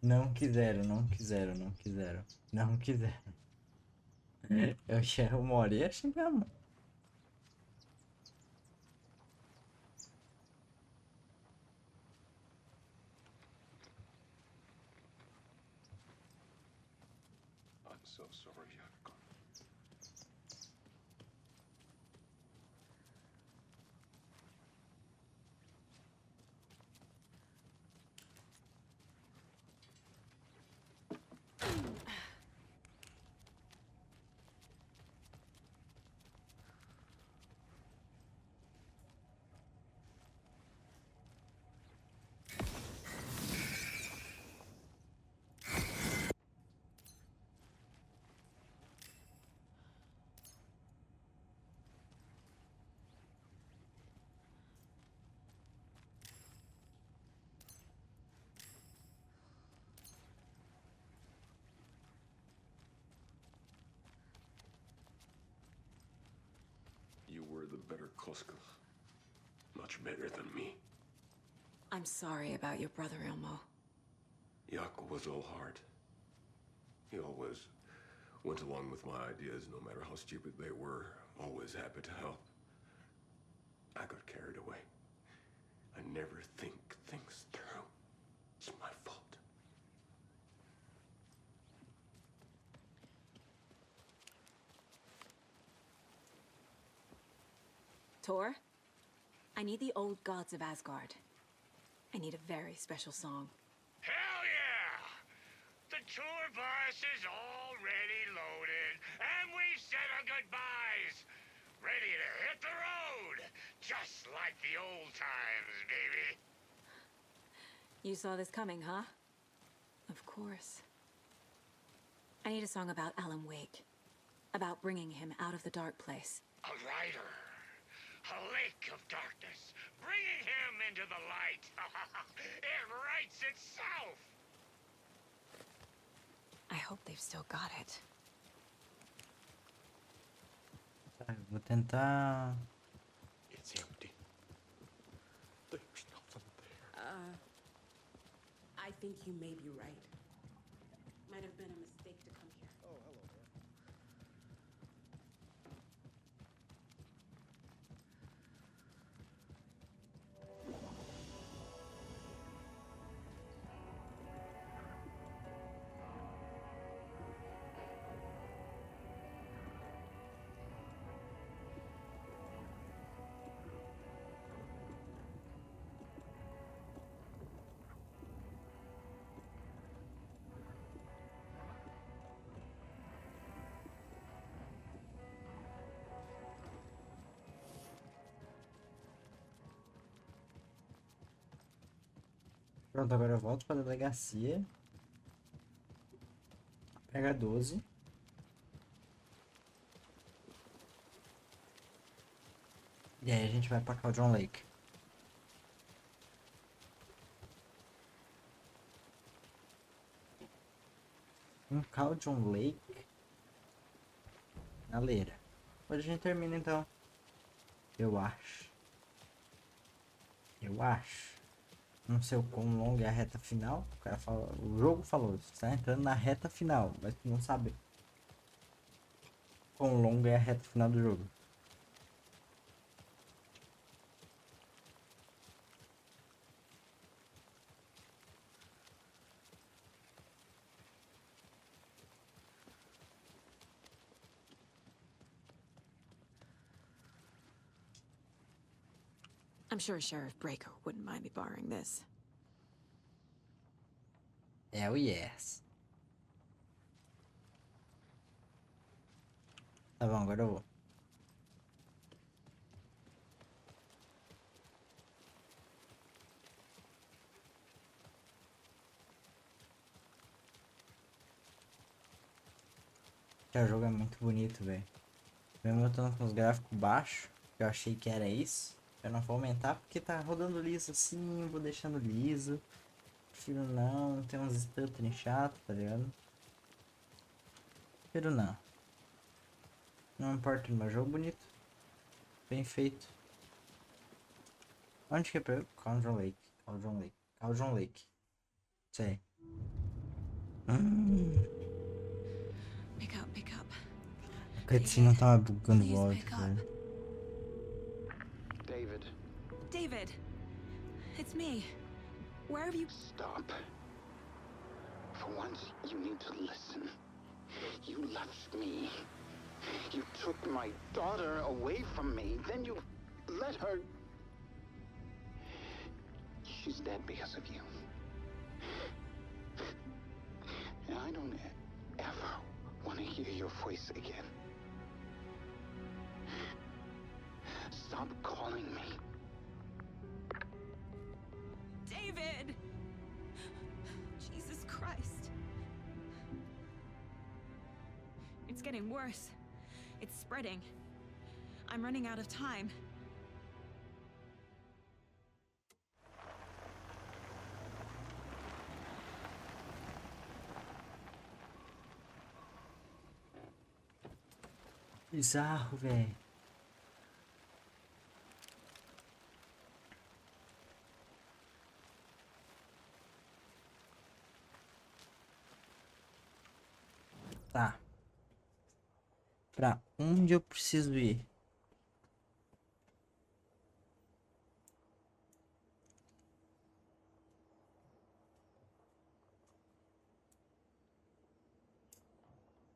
Não quiseram, não quiseram, não quiseram. Não quiseram. Eu já uma hora ia chegar, mano. I'm so sorry, I've gone. better couscous. Much better than me. I'm sorry about your brother, Ilmo. Jaakko was all heart. He always went along with my ideas, no matter how stupid they were. Always happy to help. I got carried away. I never think things through. It's my fault. Tor, I need the old gods of Asgard. I need a very special song. Hell yeah! The tour bus is already loaded, and we've said our goodbyes. Ready to hit the road, just like the old times, baby. You saw this coming, huh? Of course. I need a song about Alan Wake. About bringing him out of the dark place. A rider. A lake of darkness, bringing him into the light. It writes itself. I hope they've still got it. Tá, eu vou tentar... It's empty. There's nothing there. I think you may be right. Might have been a mistake to come here. Oh, hello there. Pronto, agora eu volto pra delegacia. Pega 12. E aí a gente vai pra Cauldron Lake. Um Cauldron Lake na leira. Hoje a gente termina então. Eu acho. Não sei o quão longa é a reta final. O cara fala, o jogo falou, você está entrando na reta final, mas tu não sabe quão longa é a reta final do jogo. I'm sure Sheriff Breaker wouldn't mind me borrowing this. Hell yes. Tá bom, agora eu vou. O jogo é muito bonito, velho. Mesmo eu estando com os gráficos baixos, eu achei que era isso. Eu não vou aumentar porque tá rodando liso assim, vou deixando liso. Prefiro não, tem uns stuttering chato, tá ligado? Prefiro não. Não importa, meu jogo bonito. Bem feito. Onde que é pra eu? Cauldron Lake. Cauldron Lake. Sei. Pick up. A cutscene não tava bugando o Please áudio, pick up. velho. David, It's me. Where have you... Stop. For once, you need to listen. You left me. You took my daughter away from me. Then you let her... She's dead because of you. And I don't ever want to hear your voice again. Stop calling me. David! Jesus Christ. It's getting worse. It's spreading. I'm running out of time. Bizarro, velho. Tá. Pra onde eu preciso ir?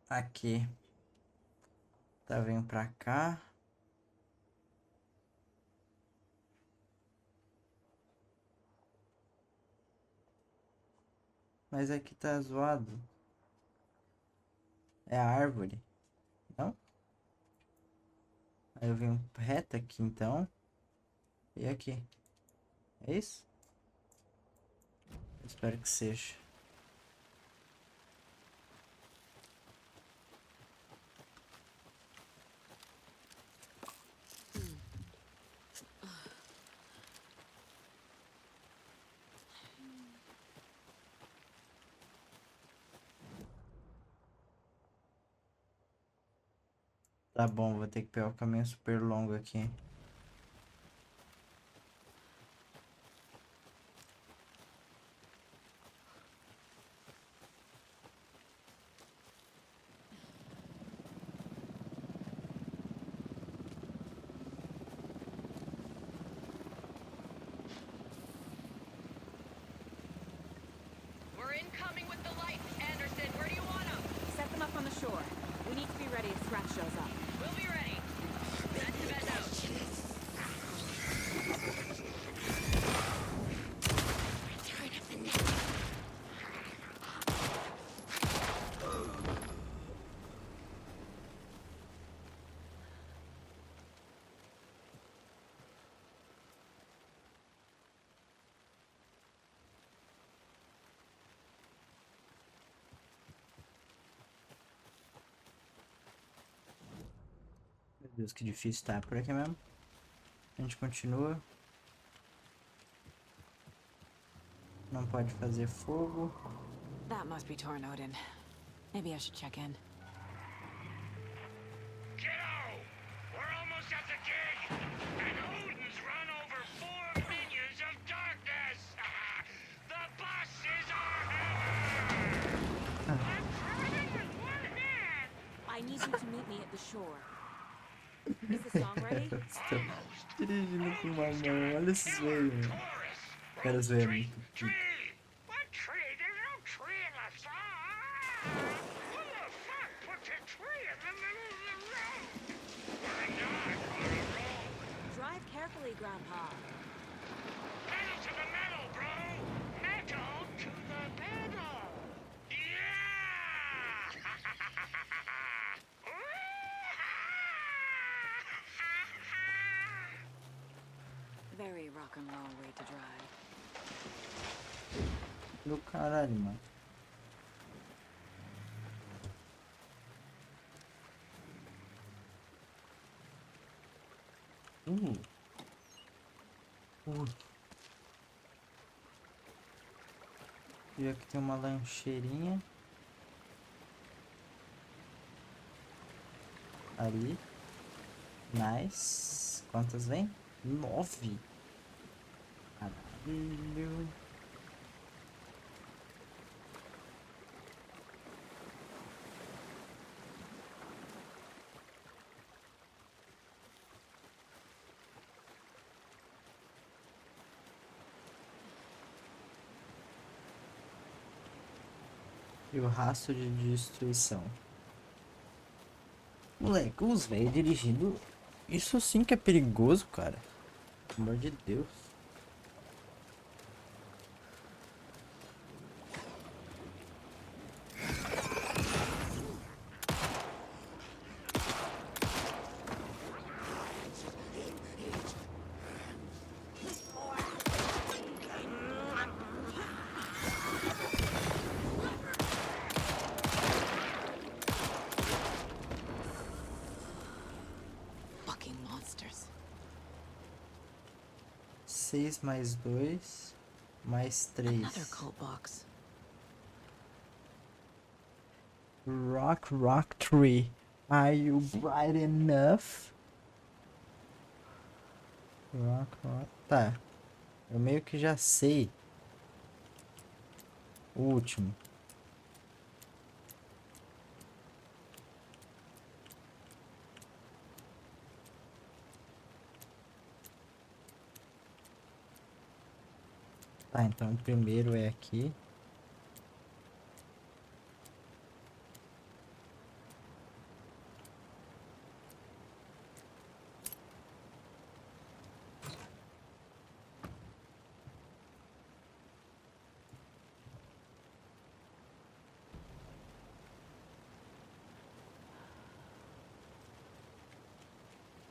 Aqui. Tá, venho pra cá. Mas aqui tá zoado. É a árvore. Não? Aí eu venho reto aqui, então. E aqui. É isso? Eu espero que seja. Tá bom, vou ter que pegar o caminho super longo aqui. We're incoming with the lights. Anderson, where do you want them? Set them up on the shore. We need to be ready if Scratch shows up. We'll be ready. That's the bed out. Meu Deus, que difícil. Tá por aqui mesmo. A gente continua. Não pode fazer fogo. That must be Tornodin. Maybe I should check in. Kiddo! We're almost at the gig! And Odin's run over 4 minions of darkness! The bus is our hammer! I'm trying with one hand! I need you to meet me at the shore. Is the song ready? Estou dirigindo com uma mão. Olha esses velhos, meu. Os caras velhos muito pica. What tree? There's no tree in the song! Who the fuck put the tree in the middle of the road? We're not on a roll! Drive carefully, Grandpa. Pedal to the metal, bro! Metal to the pedal! Yeah! Very rock and roll way to drive. Do caralho, mano. E aqui tem uma lancheirinha. Ali. Nice. Quantas vem? 9. Caralho. E o rastro de destruição. Moleque, os velhos dirigindo. Isso sim que é perigoso, cara. Pelo amor de Deus. Fucking monsters. 6 mais 2 mais 3. Another cult box. Rock tree. Are you bright enough? Rock. Tá. Eu meio que já sei. O último. Tá, então o primeiro é aqui.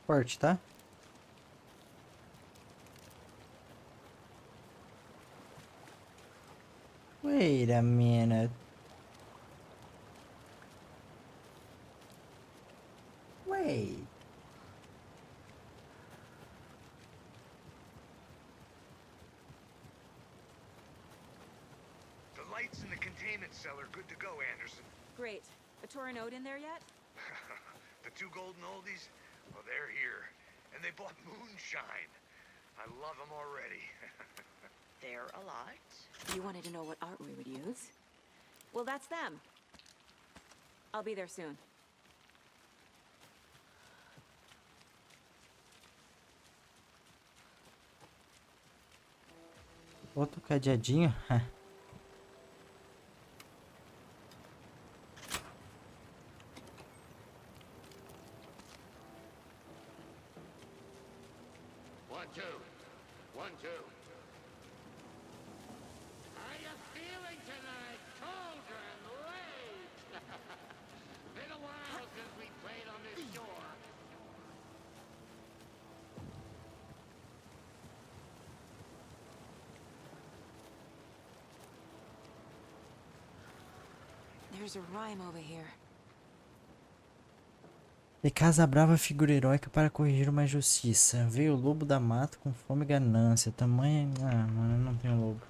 Forte, tá? Wait a minute. Wait. The lights in the containment cell are good to go, Anderson. Great. A Torin Ode in there yet? The two golden oldies, well, they're here. And they bought moonshine. I love them already. They're a lot. You wanted to know what art we would use? Well, that's them. I'll be there soon. Outro cadeadinho. 1, 2. 1, 2. How you feeling tonight, children? Late. Been a while since we played on this shore. There's a rhyme over here. De casa brava figura heróica para corrigir uma injustiça. Veio o lobo da mata com fome e ganância. Tamanha. Ah, mano, eu não tenho lobo.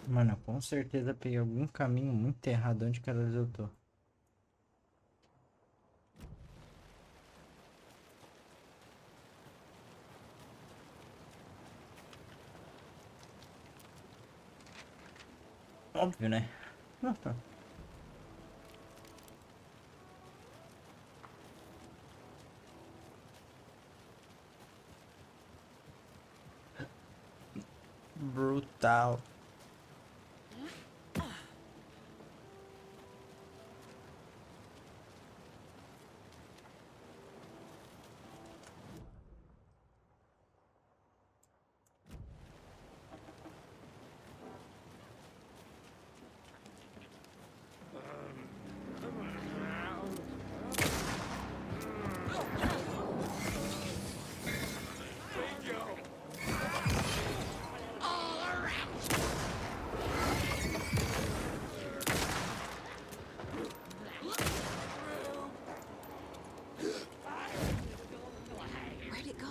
Mano, eu com certeza peguei algum caminho muito errado onde que eu tô. Óbvio, né? Brutal. Where'd it go?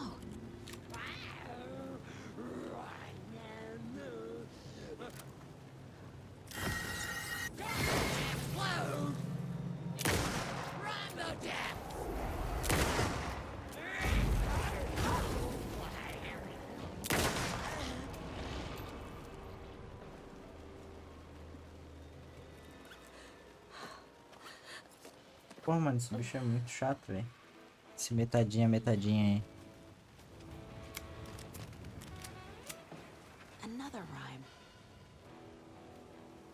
Pô, mano, esse bicho é muito chato, velho. Esse metadinha aí. Another rhyme.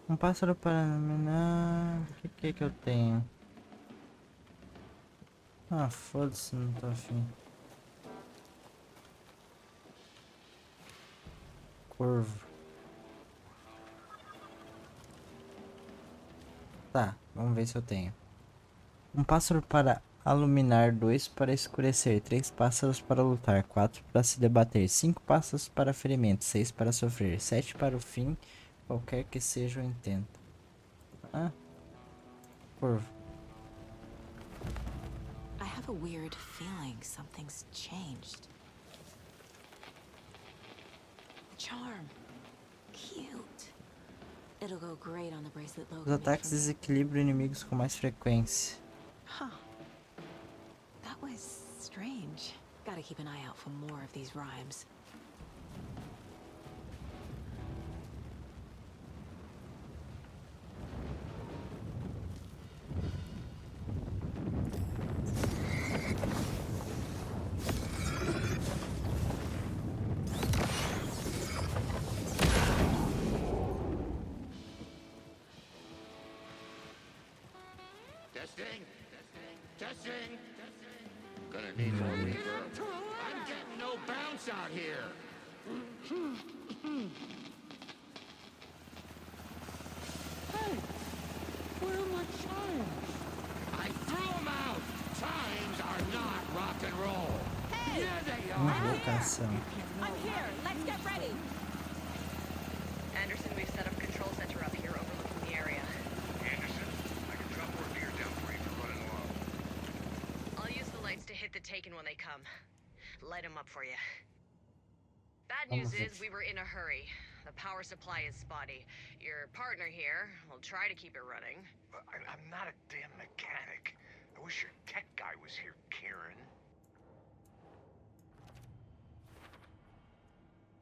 Um pássaro para iluminar. O que é que eu tenho? Ah, foda-se, não tô afim. Corvo. Tá, vamos ver se eu tenho. Um pássaro para aluminar, 2 para escurecer, 3 pássaros para lutar, 4 para se debater, 5 pássaros para ferimento, 6 para sofrer, 7 para o fim, qualquer que seja o intento. Ah, corvo. I have a weird feeling something's changed. Charm. Cute. It'll go great on the bracelet logo. Os ataques desequilibram inimigos com mais frequência. Huh. strange. Gotta keep an eye out for more of these rhymes. Testing. Testing. Gonna need more reverb. I'm getting no bounce out here. Hey, where are my chimes? I threw them out. Chimes are not rock and roll. Hey! Yeah, they Invocação. I'm here! Let's get ready! Anderson, we've set up a control center up here overlooking the area. Anderson, I can drop more beer down for you for running low. I'll use the lights to hit the Taken when they come. Light them up for you. Bad news is we were in a hurry. The power supply is spotty. Your partner here will try to keep it running. I'm not a damn mechanic. I wish your tech guy was here, Kieran.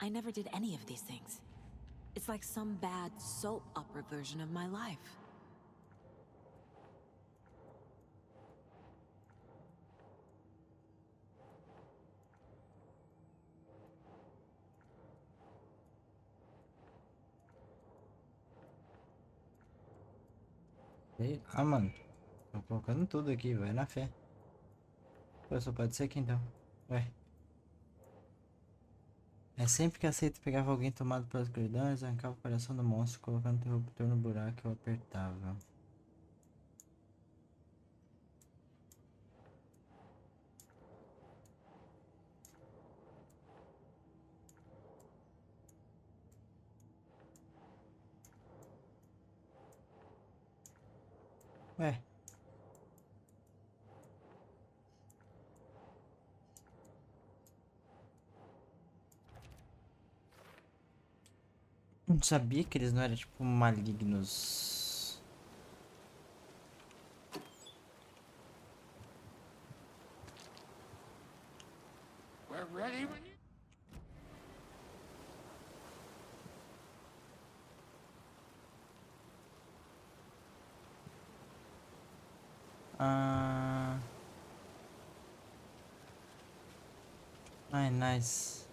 I never did any of these things. It's like some bad soap opera version of my life. Ah, mano. Tô colocando tudo aqui, vai na fé. Pô, só pode ser aqui então. Ué. É sempre que aceito pegava alguém tomado pelas escuridões, arrancava o coração do monstro, colocando o interruptor no buraco que eu apertava. Ué. Não sabia que eles não eram tipo malignos. We're ready when you... Ai, nice.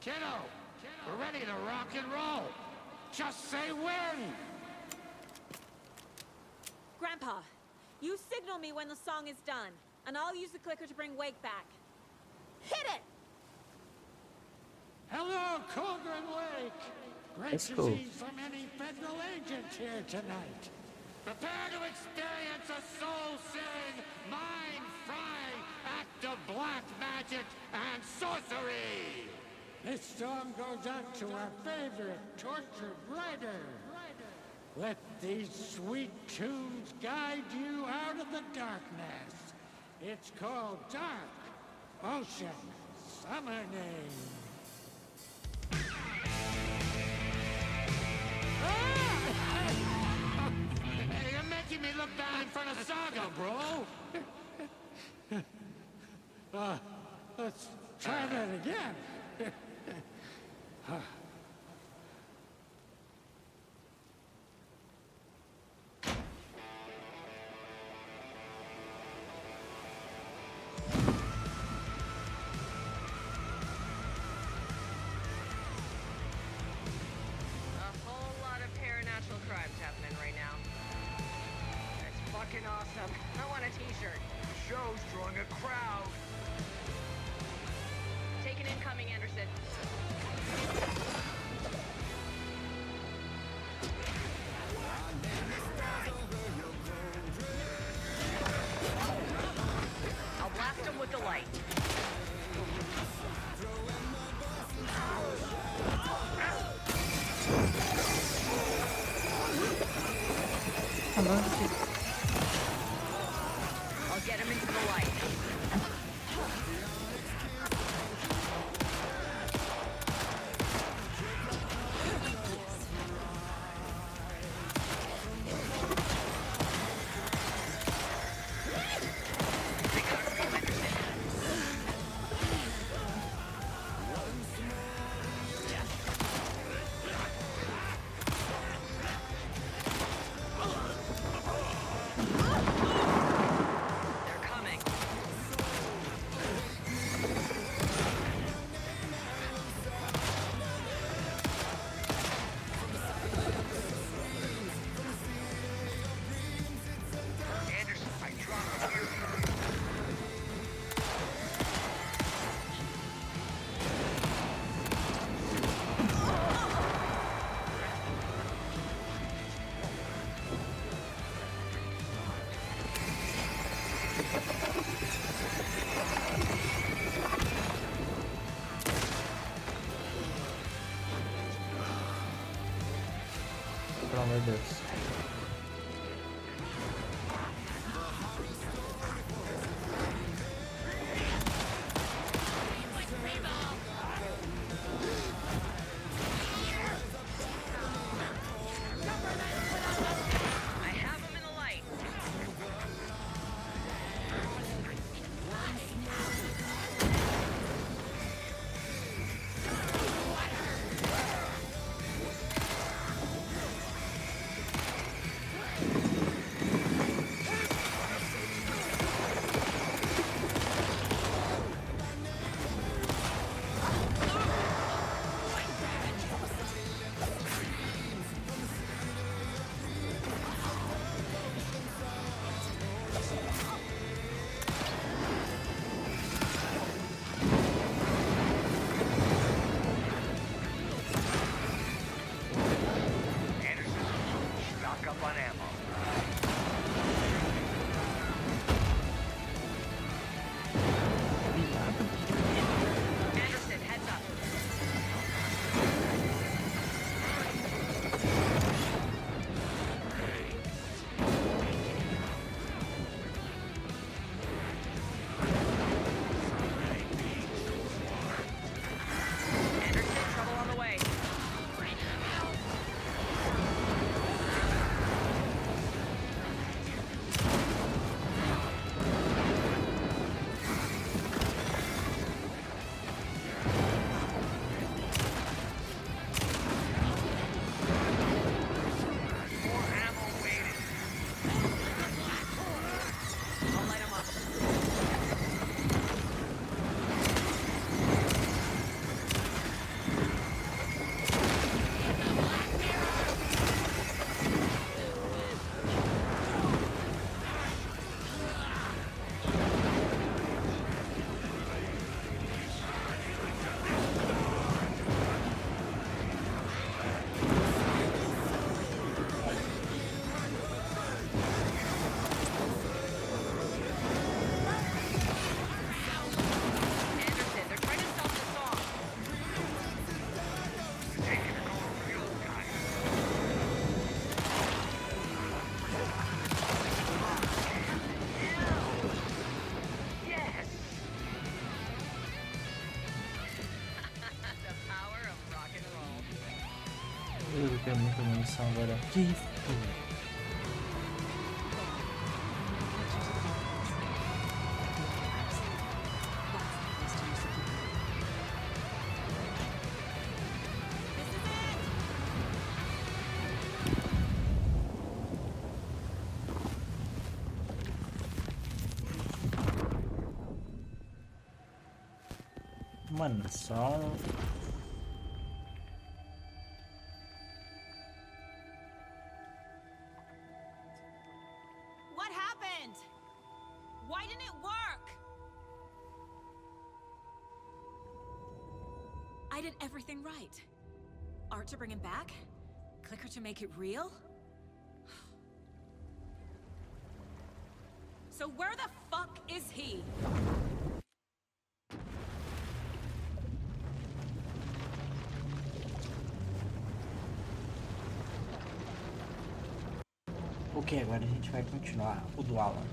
Kiddo, we're ready to rock and roll. Just say when. Grandpa, you signal me when the song is done, and I'll use the clicker to bring Wake back. Hit it! Hello, Colgren Lake. Great That's to cool. see so many federal agents here tonight. Prepare to experience a soul-searing, mind-frying act of black magic and sorcery. This song goes out to our favorite tortured writer. Let these sweet tunes guide you out of the darkness. It's called Dark Ocean Summoning. Hey, you're making me look bad in front of Saga, bro. Let's try that again. A whole lot of paranatural crimes happening right now. That's fucking awesome. I want a t-shirt. The show's drawing a crowd. Take an incoming, Anderson. I'll blast him with the light. I'll get him into the light. They're coming. Anderson, I dropped you. Pelo amor de Deus. I have them in the light. Anderson, stock up on ammo. Anderson, heads up. Anderson, trouble on the way. More ammo waiting. I'll light 'em up. Anderson, they're trying to stop the song. Taking it all for you guys. Yes! The power of rock and roll. Eu quero muita munição agora. Que isso? Mano, só. What happened? Why didn't it work? I did everything right. Art to bring him back? Clicker to make it real? So where the fuck is he? Ok, agora a gente vai continuar o do Alan.